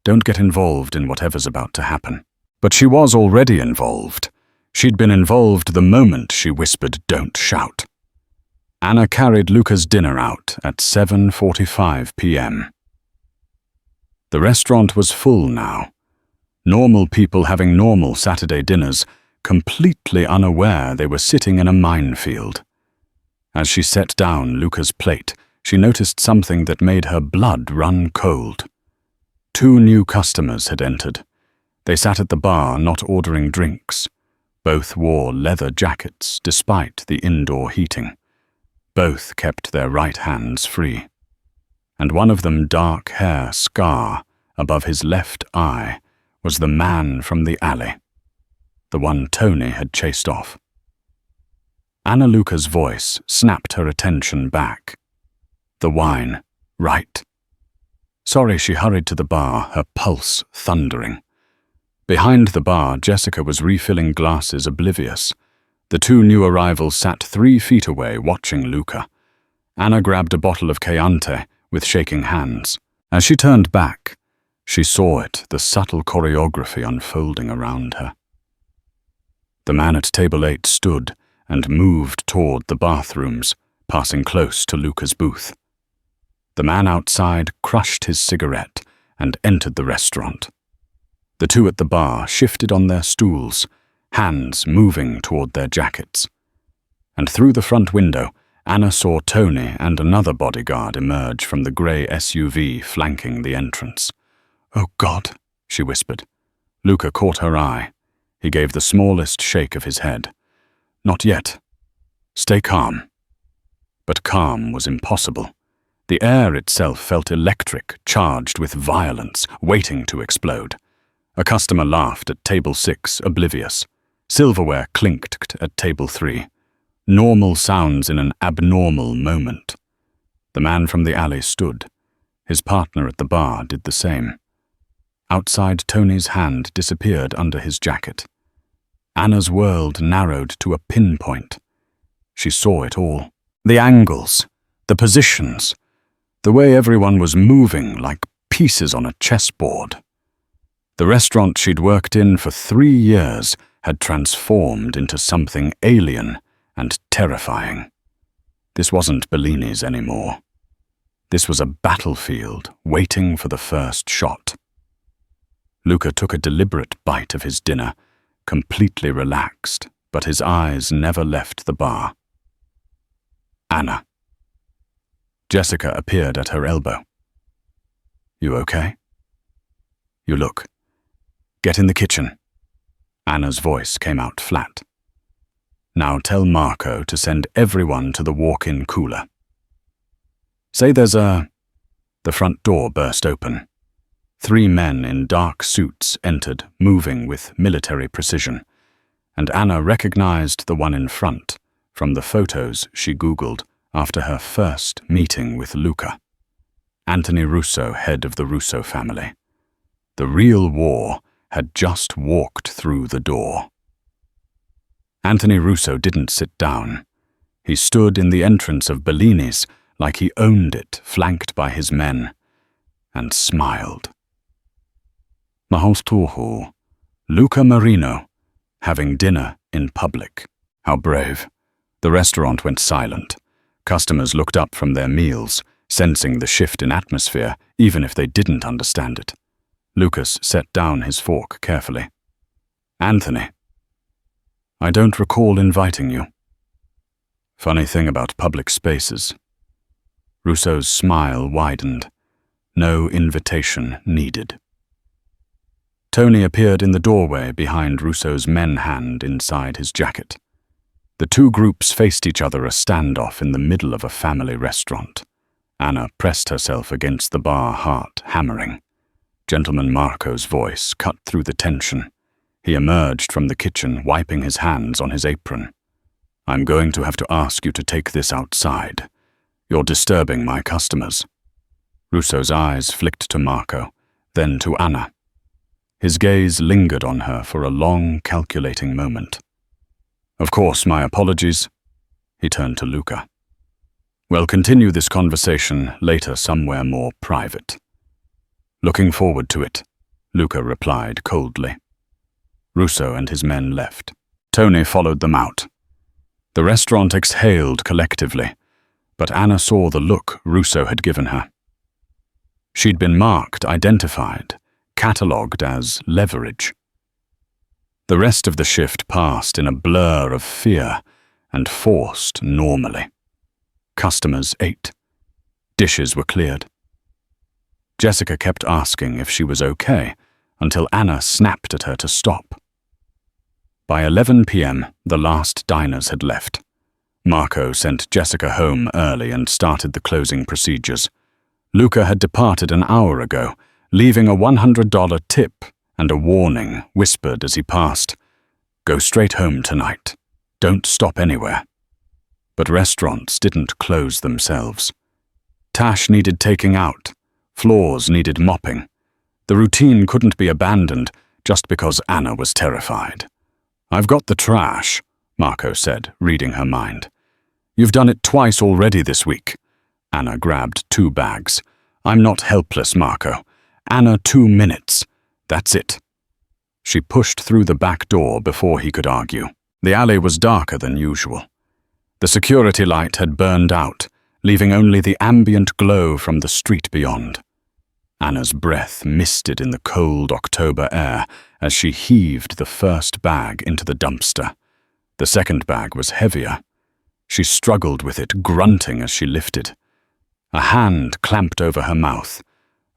Don't get involved in whatever's about to happen. But she was already involved. She'd been involved the moment she whispered, "Don't shout." Anna carried Luca's dinner out at 7:45 p.m. The restaurant was full now. Normal people having normal Saturday dinners, completely unaware they were sitting in a minefield. As she set down Luca's plate, she noticed something that made her blood run cold. 2 new customers had entered. They sat at the bar, not ordering drinks. Both wore leather jackets, despite the indoor heating. Both kept their right hands free. And one of them dark hair scar above his left eye, was the man from the alley, the one Tony had chased off. Anna Luca's voice snapped her attention back. The wine, right. Sorry, she hurried to the bar, her pulse thundering. Behind the bar, Jessica was refilling glasses, oblivious. The two new arrivals sat 3 feet away, watching Luca. Anna grabbed a bottle of Chianti with shaking hands. As she turned back, she saw it, the subtle choreography unfolding around her. The man at table 8 stood and moved toward the bathrooms, passing close to Luca's booth. The man outside crushed his cigarette and entered the restaurant. The two at the bar shifted on their stools, hands moving toward their jackets. And through the front window, Anna saw Tony and another bodyguard emerge from the grey SUV flanking the entrance. "Oh, God," she whispered. Luca caught her eye. He gave the smallest shake of his head. "Not yet. Stay calm." But calm was impossible. The air itself felt electric, charged with violence, waiting to explode. A customer laughed at table 6, oblivious. Silverware clinked at table 3. Normal sounds in an abnormal moment. The man from the alley stood. His partner at the bar did the same. Outside, Tony's hand disappeared under his jacket. Anna's world narrowed to a pinpoint. She saw it all. The angles, the positions, the way everyone was moving like pieces on a chessboard. The restaurant she'd worked in for 3 years had transformed into something alien and terrifying. This wasn't Bellini's anymore. This was a battlefield waiting for the first shot. Luca took a deliberate bite of his dinner, completely relaxed, but his eyes never left the bar. Anna. Jessica appeared at her elbow. "You okay?" "You look. Get in the kitchen." Anna's voice came out flat. "Now tell Marco to send everyone to the walk-in cooler. Say there's a..." The front door burst open. 3 men in dark suits entered, moving with military precision, and Anna recognized the one in front from the photos she Googled after her first meeting with Luca. Anthony Russo, head of the Russo family. The real war had just walked through the door. Anthony Russo didn't sit down. He stood in the entrance of Bellini's like he owned it, flanked by his men, and smiled. Mahostuhu, Luca Marino, having dinner in public. How brave. The restaurant went silent. Customers looked up from their meals, sensing the shift in atmosphere, even if they didn't understand it. Lucas set down his fork carefully. "Anthony, I don't recall inviting you." Funny thing about public spaces. Russo's smile widened. No invitation needed. Tony appeared in the doorway behind Russo's men hand inside his jacket. The two groups faced each other, a standoff in the middle of a family restaurant. Anna pressed herself against the bar, heart hammering. Gentleman Marco's voice cut through the tension. He emerged from the kitchen, wiping his hands on his apron. "I'm going to have to ask you to take this outside. You're disturbing my customers." Russo's eyes flicked to Marco, then to Anna. His gaze lingered on her for a long, calculating moment. "Of course, my apologies." He turned to Luca. "We'll continue this conversation later somewhere more private." "Looking forward to it," Luca replied coldly. Russo and his men left. Tony followed them out. The restaurant exhaled collectively, but Anna saw the look Russo had given her. She'd been marked, identified, catalogued as leverage. The rest of the shift passed in a blur of fear and forced normally. Customers ate. Dishes were cleared. Jessica kept asking if she was okay until Anna snapped at her to stop. By 11 p.m., the last diners had left. Marco sent Jessica home early and started the closing procedures. Luca had departed an hour ago, leaving a $100 tip and a warning whispered as he passed, "Go straight home tonight. Don't stop anywhere." But restaurants didn't close themselves. Tash needed taking out. Floors needed mopping. The routine couldn't be abandoned just because Anna was terrified. "I've got the trash," Marco said, reading her mind. "You've done it twice already this week." Anna grabbed 2 bags. "I'm not helpless, Marco. Anna, 2 minutes. That's it." She pushed through the back door before he could argue. The alley was darker than usual. The security light had burned out, leaving only the ambient glow from the street beyond. Anna's breath misted in the cold October air as she heaved the first bag into the dumpster. The second bag was heavier. She struggled with it, grunting as she lifted. A hand clamped over her mouth.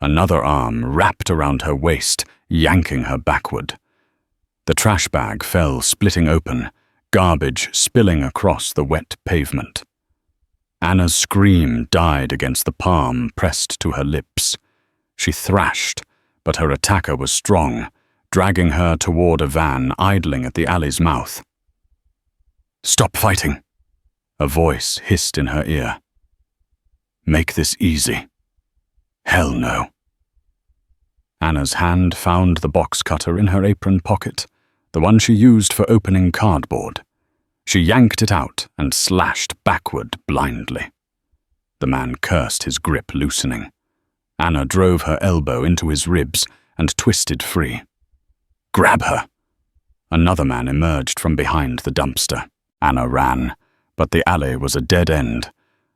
Another arm wrapped around her waist, yanking her backward. The trash bag fell, splitting open, garbage spilling across the wet pavement. Anna's scream died against the palm pressed to her lips. She thrashed, but her attacker was strong, dragging her toward a van idling at the alley's mouth. "Stop fighting," a voice hissed in her ear. "Make this easy." "Hell no." Anna's hand found the box cutter in her apron pocket, the one she used for opening cardboard. She yanked it out and slashed backward blindly. The man cursed, his grip loosening. Anna drove her elbow into his ribs and twisted free. "Grab her!" Another man emerged from behind the dumpster. Anna ran, but the alley was a dead end.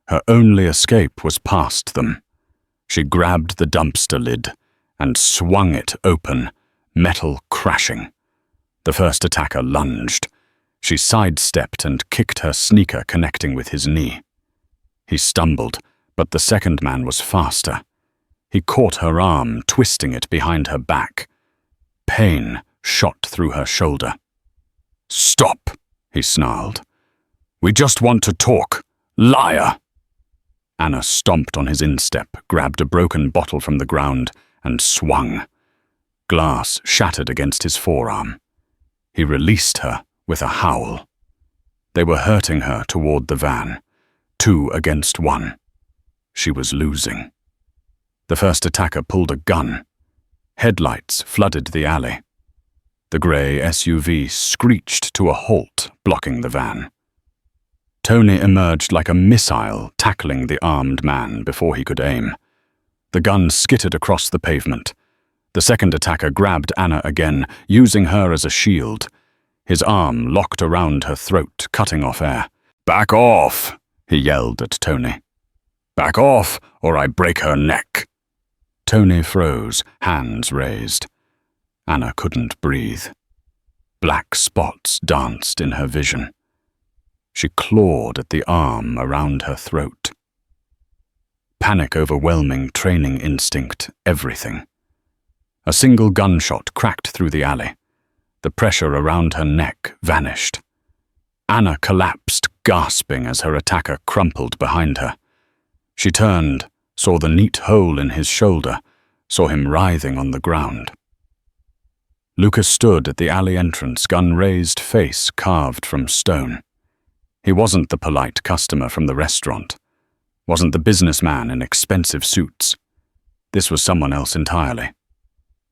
Her only escape was past them. She grabbed the dumpster lid and swung it open, metal crashing. The first attacker lunged. She sidestepped and kicked her sneaker, connecting with his knee. He stumbled, but the second man was faster. He caught her arm, twisting it behind her back. Pain shot through her shoulder. "Stop," he snarled. "We just want to talk. Liar!" Anna stomped on his instep, grabbed a broken bottle from the ground, and swung. Glass shattered against his forearm. He released her with a howl. They were hurting her toward the van, 2 against 1. She was losing. The first attacker pulled a gun. Headlights flooded the alley. The grey SUV screeched to a halt, blocking the van. Tony emerged like a missile, tackling the armed man before he could aim. The gun skittered across the pavement. The second attacker grabbed Anna again, using her as a shield. His arm locked around her throat, cutting off air. "Back off!" he yelled at Tony. "Back off, or I break her neck." Tony froze, hands raised. Anna couldn't breathe. Black spots danced in her vision. She clawed at the arm around her throat. Panic overwhelming training instinct, everything. A single gunshot cracked through the alley. The pressure around her neck vanished. Anna collapsed, gasping as her attacker crumpled behind her. She turned, saw the neat hole in his shoulder, saw him writhing on the ground. Luca stood at the alley entrance, gun raised, face carved from stone. He wasn't the polite customer from the restaurant, wasn't the businessman in expensive suits. This was someone else entirely.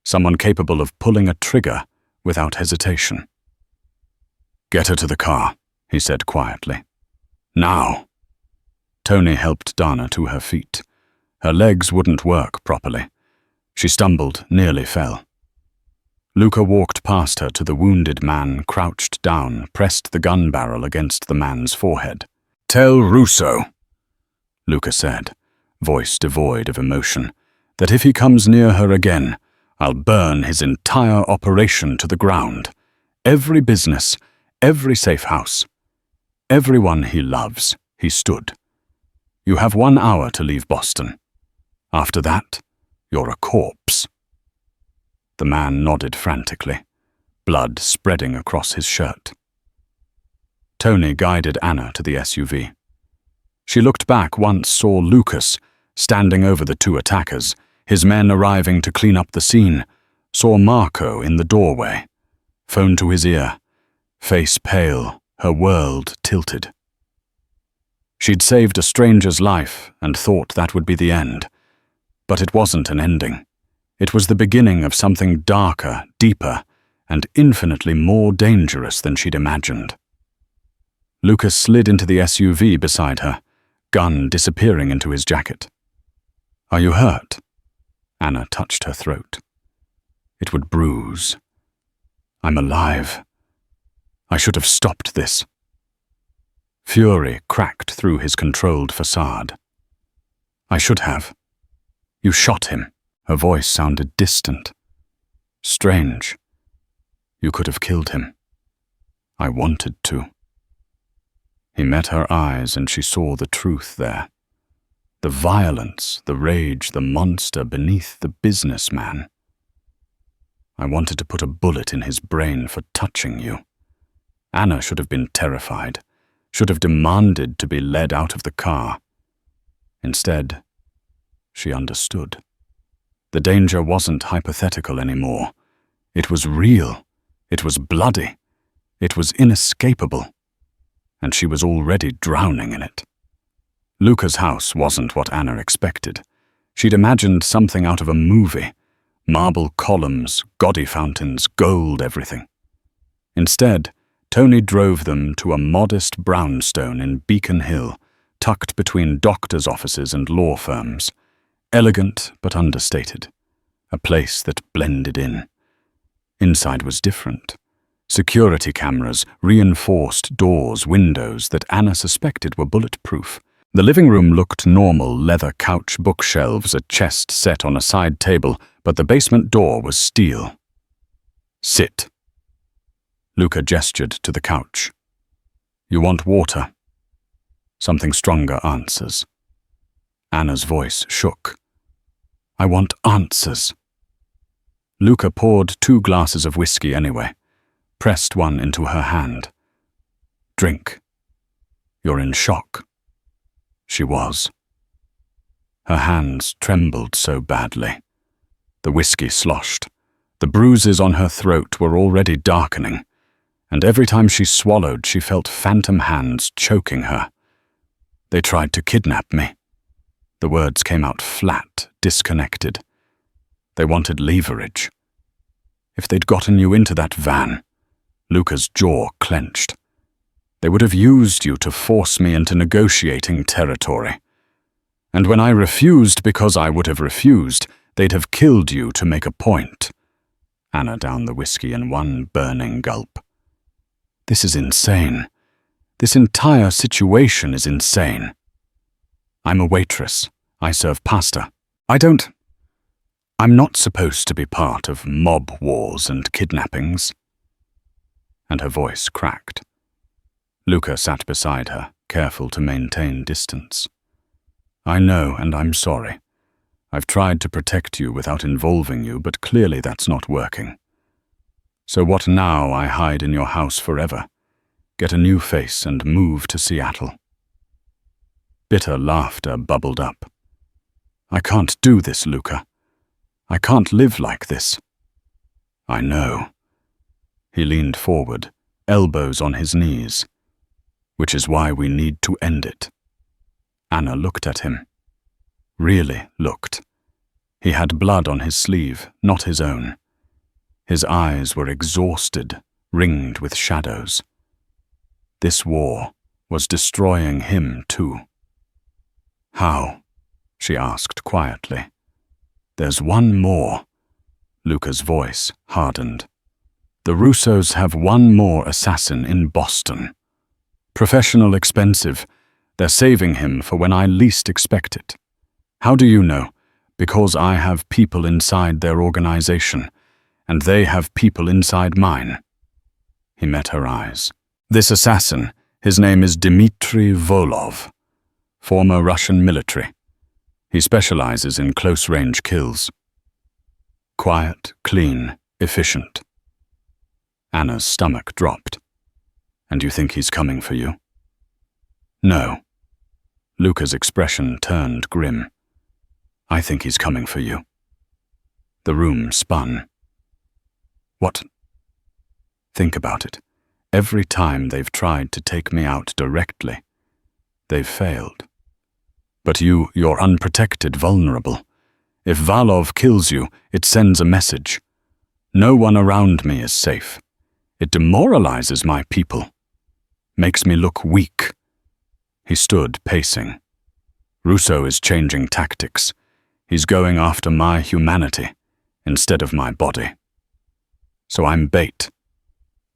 Someone capable of pulling a trigger without hesitation. "Get her to the car," he said quietly. "Now." Tony helped Dana to her feet. Her legs wouldn't work properly. She stumbled, nearly fell. Luca walked past her to the wounded man, crouched down, pressed the gun barrel against the man's forehead. "Tell Russo," Luca said, voice devoid of emotion, "that if he comes near her again, I'll burn his entire operation to the ground. Every business, every safe house. Everyone he loves, he stood. You have 1 hour to leave Boston. After that, you're a corpse." The man nodded frantically, blood spreading across his shirt. Tony guided Anna to the SUV. She looked back once, saw Lucas standing over the 2 attackers, his men arriving to clean up the scene, saw Marco in the doorway, phone to his ear, face pale, her world tilted. She'd saved a stranger's life and thought that would be the end. But it wasn't an ending. It was the beginning of something darker, deeper, and infinitely more dangerous than she'd imagined. Luca slid into the SUV beside her, gun disappearing into his jacket. "Are you hurt?" Anna touched her throat. "It would bruise. I'm alive. I should have stopped this." Fury cracked through his controlled facade. "I should have. You shot him." Her voice sounded distant. "Strange. You could have killed him. I wanted to." He met her eyes and she saw the truth there. The violence, the rage, the monster beneath the businessman. "I wanted to put a bullet in his brain for touching you." Anna should have been terrified, should have demanded to be led out of the car. Instead, she understood. The danger wasn't hypothetical anymore. It was real. It was bloody. It was inescapable. And she was already drowning in it. Luca's house wasn't what Anna expected. She'd imagined something out of a movie. Marble columns, gaudy fountains, gold everything. Instead, Tony drove them to a modest brownstone in Beacon Hill, tucked between doctors' offices and law firms. Elegant but understated. A place that blended in. Inside was different. Security cameras, reinforced doors, windows that Anna suspected were bulletproof. The living room looked normal, leather couch, bookshelves, a chest set on a side table, but the basement door was steel. "Sit." Luca gestured to the couch. "You want water?" Something stronger answers. Anna's voice shook. "I want answers." Luca poured 2 glasses of whiskey anyway, pressed one into her hand. "Drink. You're in shock." She was. Her hands trembled so badly. The whiskey sloshed. The bruises on her throat were already darkening, and every time she swallowed, she felt phantom hands choking her. "They tried to kidnap me." The words came out flat, disconnected. "They wanted leverage. If they'd gotten you into that van," Luca's jaw clenched, "they would have used you to force me into negotiating territory. And when I refused because I would have refused, they'd have killed you to make a point." Anna downed the whiskey in one burning gulp. "This is insane. This entire situation is insane. I'm a waitress. I serve pasta. I'm not supposed to be part of mob wars and kidnappings." And her voice cracked. Luca sat beside her, careful to maintain distance. "I know, and I'm sorry. I've tried to protect you without involving you, but clearly that's not working. So what now? I hide in your house forever, get a new face and move to Seattle?" Bitter laughter bubbled up. "I can't do this, Luca. I can't live like this." "I know." He leaned forward, elbows on his knees. "Which is why we need to end it." Anna looked at him. Really looked. He had blood on his sleeve, not his own. His eyes were exhausted, ringed with shadows. This war was destroying him too. "How?" she asked quietly. "There's one more." Luca's voice hardened. "The Russos have one more assassin in Boston. Professional, expensive. They're saving him for when I least expect it. How do you know? Because I have people inside their organization, and they have people inside mine." He met her eyes. "This assassin, his name is Dmitry Volov, former Russian military. He specializes in close-range kills. Quiet, clean, efficient." Anna's stomach dropped. "And you think he's coming for you?" "No." Luca's expression turned grim. "I think he's coming for you." The room spun. What? Think about it. Every time they've tried to take me out directly, they've failed. But you're unprotected, vulnerable. If Valov kills you, it sends a message. No one around me is safe. It demoralizes my people. Makes me look weak. He stood, pacing. Russo is changing tactics. He's going after my humanity instead of my body. So I'm bait.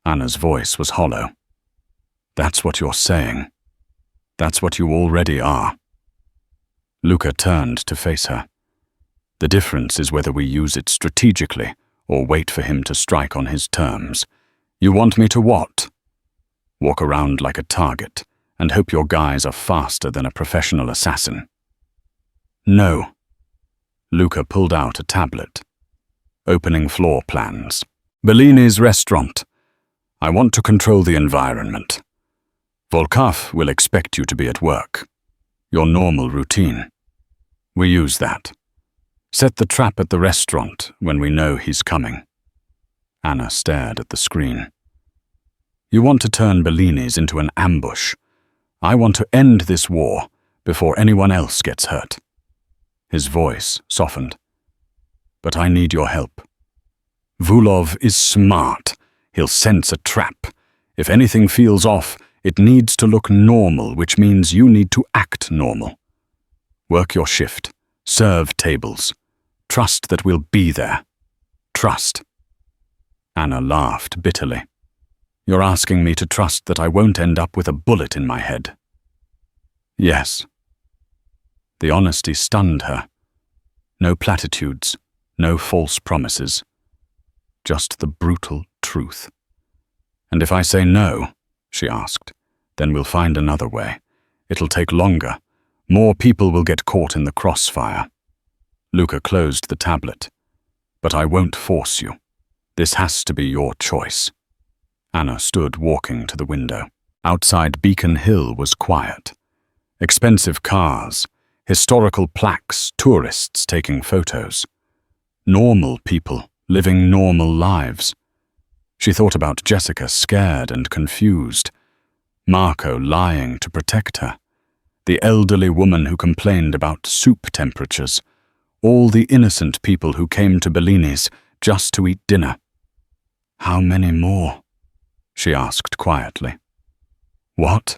Anna's voice was hollow. That's what you're saying. That's what you already are. Luca turned to face her. The difference is whether we use it strategically or wait for him to strike on his terms. You want me to what? Walk around like a target and hope your guys are faster than a professional assassin? No. Luca pulled out a tablet. Opening floor plans. Bellini's restaurant. I want to control the environment. Volkov will expect you to be at work. Your normal routine. We use that. Set the trap at the restaurant when we know he's coming. Anna stared at the screen. You want to turn Bellini's into an ambush. I want to end this war before anyone else gets hurt. His voice softened. But I need your help. Vulov is smart. He'll sense a trap. If anything feels off, it needs to look normal, which means you need to act normal. Work your shift. Serve tables. Trust that we'll be there. Trust. Anna laughed bitterly. You're asking me to trust that I won't end up with a bullet in my head. Yes. The honesty stunned her. No platitudes, no false promises. Just the brutal truth. And if I say no, she asked, then we'll find another way. It'll take longer. More people will get caught in the crossfire. Luca closed the tablet. But I won't force you. This has to be your choice. Anna stood walking to the window. Outside Beacon Hill was quiet. Expensive cars, historical plaques, tourists taking photos. Normal people living normal lives. She thought about Jessica, scared and confused. Marco lying to protect her. The elderly woman who complained about soup temperatures. All the innocent people who came to Bellini's just to eat dinner. How many more? She asked quietly. What?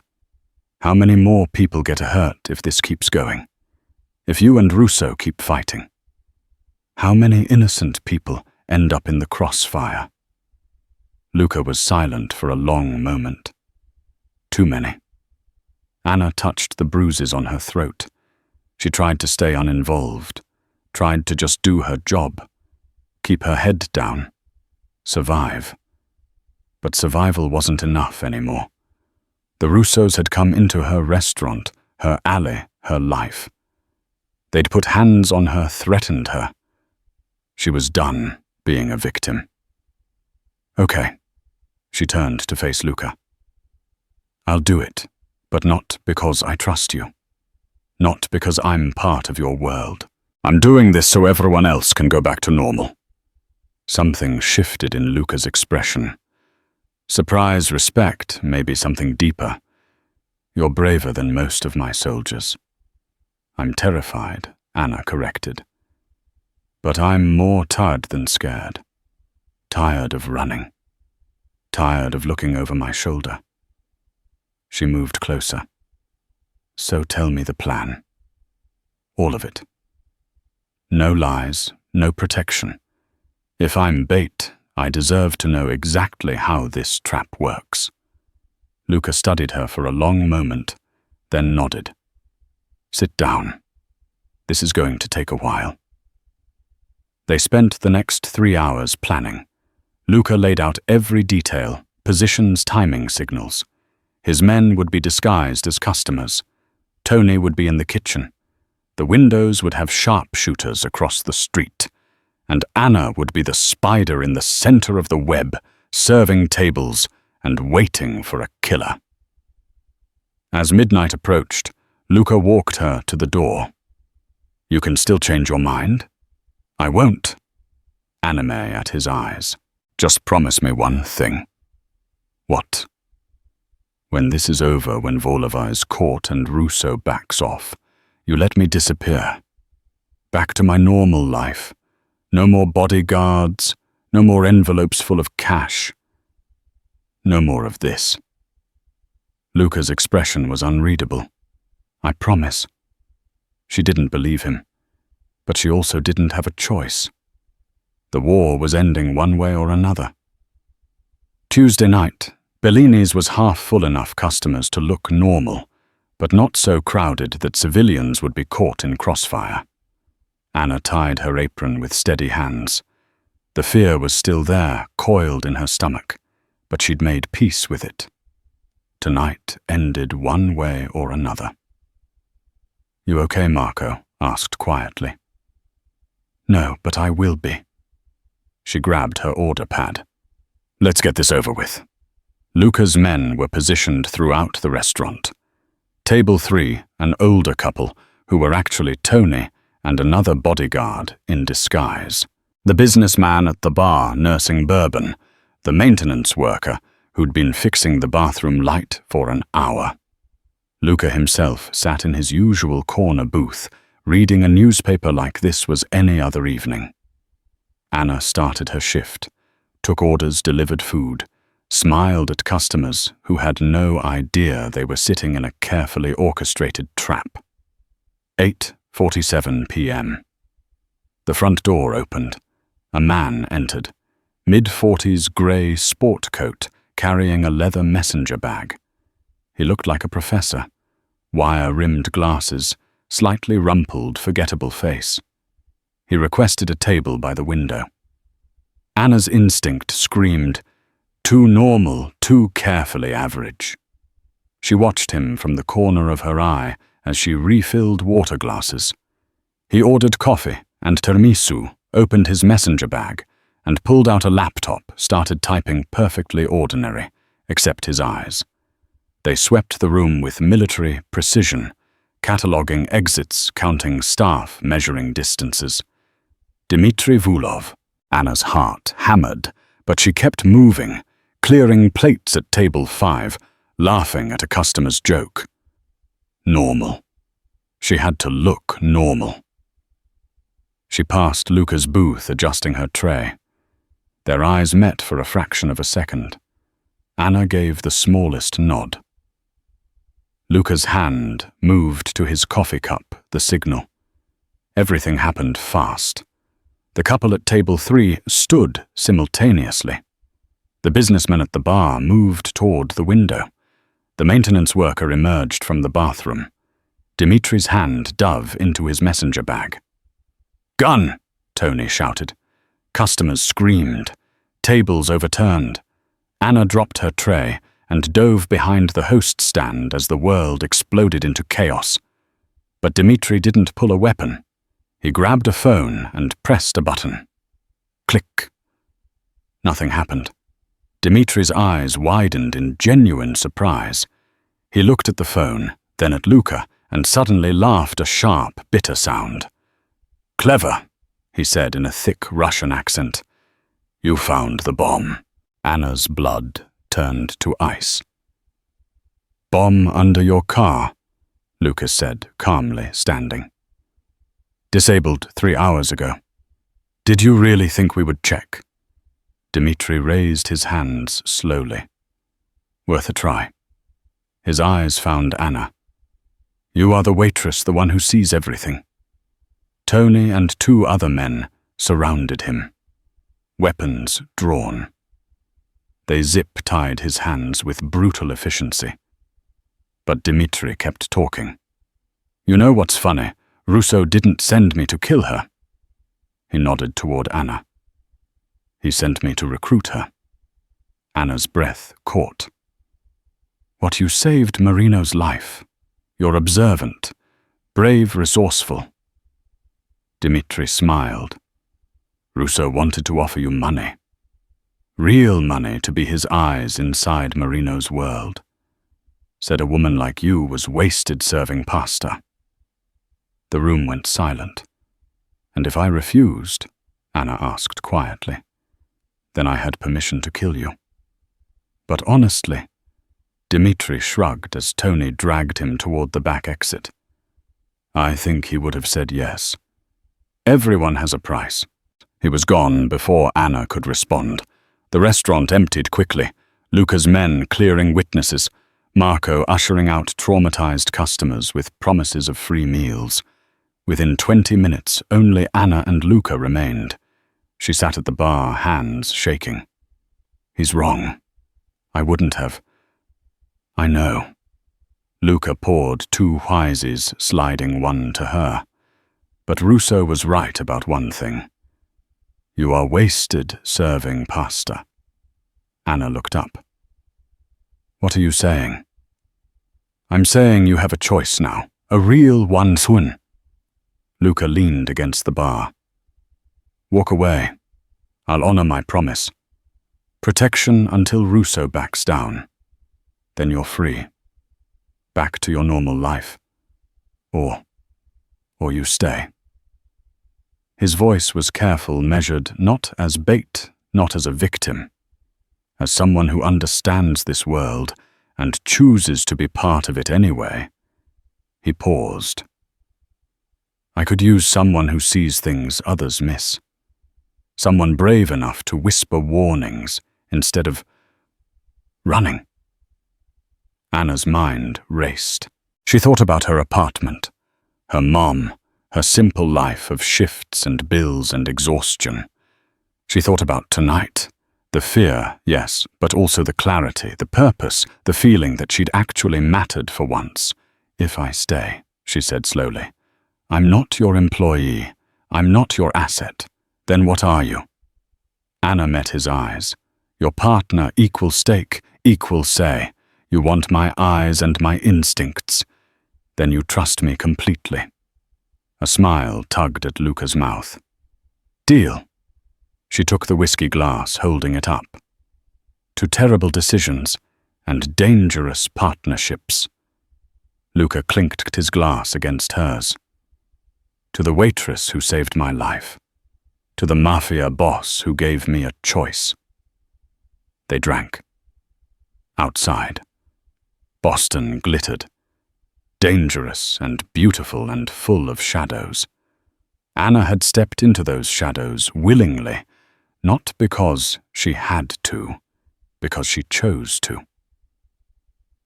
How many more people get hurt if this keeps going? If you and Russo keep fighting? How many innocent people end up in the crossfire? Luca was silent for a long moment. Too many. Anna touched the bruises on her throat. She tried to stay uninvolved, tried to just do her job, keep her head down, survive. But survival wasn't enough anymore. The Russos had come into her restaurant, her alley, her life. They'd put hands on her, threatened her. She was done being a victim. Okay. She turned to face Luca. I'll do it, but not because I trust you. Not because I'm part of your world. I'm doing this so everyone else can go back to normal. Something shifted in Luca's expression. Surprise, respect, maybe something deeper. You're braver than most of my soldiers. I'm terrified, Anna corrected. But I'm more tired than scared. Tired of running. Tired of looking over my shoulder. She moved closer. So tell me the plan. All of it. No lies, no protection. If I'm bait, I deserve to know exactly how this trap works. Luca studied her for a long moment, then nodded. Sit down. This is going to take a while. They spent the next 3 hours planning. Luca laid out every detail, positions, timing signals. His men would be disguised as customers. Tony would be in the kitchen. The windows would have sharpshooters across the street. And Anna would be the spider in the center of the web, serving tables and waiting for a killer. As midnight approached, Luca walked her to the door. You can still change your mind? I won't. Anime at his eyes. Just promise me one thing." "What?" "When this is over, when Volova is caught and Russo backs off, you let me disappear. Back to my normal life. No more bodyguards, no more envelopes full of cash. No more of this." Luca's expression was unreadable. "I promise." She didn't believe him, but she also didn't have a choice. The war was ending one way or another. Tuesday night, Bellini's was half full enough customers to look normal, but not so crowded that civilians would be caught in crossfire. Anna tied her apron with steady hands. The fear was still there, coiled in her stomach, but she'd made peace with it. Tonight ended one way or another. "You okay, Marco?" asked quietly. "No, but I will be." She grabbed her order pad. "Let's get this over with." Luca's men were positioned throughout the restaurant. Table 3, an older couple, who were actually Tony and another bodyguard in disguise. The businessman at the bar nursing bourbon, the maintenance worker who'd been fixing the bathroom light for an hour. Luca himself sat in his usual corner booth, reading a newspaper like this was any other evening. Anna started her shift, took orders, delivered food, smiled at customers who had no idea they were sitting in a carefully orchestrated trap. 8:47 p.m. The front door opened. A man entered, mid-40s grey sport coat, carrying a leather messenger bag. He looked like a professor, wire-rimmed glasses, slightly rumpled, forgettable face. He requested a table by the window. Anna's instinct screamed, "Too normal, too carefully average." She watched him from the corner of her eye as she refilled water glasses. He ordered coffee and tiramisu, opened his messenger bag, and pulled out a laptop, started typing perfectly ordinary, except his eyes. They swept the room with military precision, cataloguing exits, counting staff, measuring distances. Dmitry Vulov. Anna's heart hammered, but she kept moving, clearing plates at table 5, laughing at a customer's joke. Normal. She had to look normal. She passed Luca's booth, adjusting her tray. Their eyes met for a fraction of a second. Anna gave the smallest nod. Luca's hand moved to his coffee cup, the signal. Everything happened fast. The couple at table 3 stood simultaneously. The businessman at the bar moved toward the window. The maintenance worker emerged from the bathroom. Dimitri's hand dove into his messenger bag. "Gun!" Tony shouted. Customers screamed. Tables overturned. Anna dropped her tray and dove behind the host stand as the world exploded into chaos. But Dmitri didn't pull a weapon. He grabbed a phone and pressed a button. Click. Nothing happened. Dimitri's eyes widened in genuine surprise. He looked at the phone, then at Luca, and suddenly laughed a sharp, bitter sound. "Clever," he said in a thick Russian accent. "You found the bomb." Anna's blood turned to ice. "Bomb under your car," Luca said, calmly, standing. "Disabled 3 hours ago. Did you really think we would check?" Dmitri raised his hands slowly. "Worth a try." His eyes found Anna. "You are the waitress, the one who sees everything." Tony and 2 other men surrounded him, weapons drawn. They zip-tied his hands with brutal efficiency. But Dmitri kept talking. "You know what's funny? Russo didn't send me to kill her." He nodded toward Anna. "He sent me to recruit her." Anna's breath caught. "What, you saved Marino's life? You're observant, brave, resourceful." Dmitri smiled. "Russo wanted to offer you money. Real money to be his eyes inside Marino's world. Said a woman like you was wasted serving pasta." The room went silent. "And if I refused?" Anna asked quietly. then I had permission to kill you. But honestly, Dmitri shrugged as Tony dragged him toward the back exit. I think he would have said yes. Everyone has a price. He was gone before Anna could respond. The restaurant emptied quickly, Luca's men clearing witnesses, Marco ushering out traumatized customers with promises of free meals. Within 20 minutes, only Anna and Luca remained. She sat at the bar, hands shaking. He's wrong. I wouldn't have. I know. Luca poured 2 whisies, sliding one to her. But Russo was right about one thing. You are wasted serving pasta. Anna looked up. What are you saying? I'm saying you have a choice now, a real one. Luca leaned against the bar. Walk away. I'll honor my promise. Protection until Russo backs down. Then you're free. Back to your normal life. Or you stay. His voice was careful, measured, not as bait, not as a victim. As someone who understands this world and chooses to be part of it anyway. He paused. I could use someone who sees things others miss. Someone brave enough to whisper warnings instead of running. Anna's mind raced. She thought about her apartment, her mom, her simple life of shifts and bills and exhaustion. She thought about tonight, the fear, yes, but also the clarity, the purpose, the feeling that she'd actually mattered for once. If I stay, she said slowly. I'm not your employee. I'm not your asset. Then what are you? Anna met his eyes. Your partner, equal stake, equal say. You want my eyes and my instincts. Then you trust me completely. A smile tugged at Luca's mouth. Deal. She took the whiskey glass, holding it up. To terrible decisions and dangerous partnerships. Luca clinked his glass against hers. To the waitress who saved my life. To the Mafia boss who gave me a choice. They drank. Outside. Boston glittered. Dangerous and beautiful and full of shadows. Anna had stepped into those shadows willingly, not because she had to, because she chose to.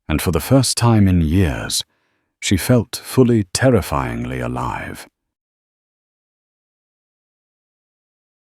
And for the first time in years, she felt fully terrifyingly alive.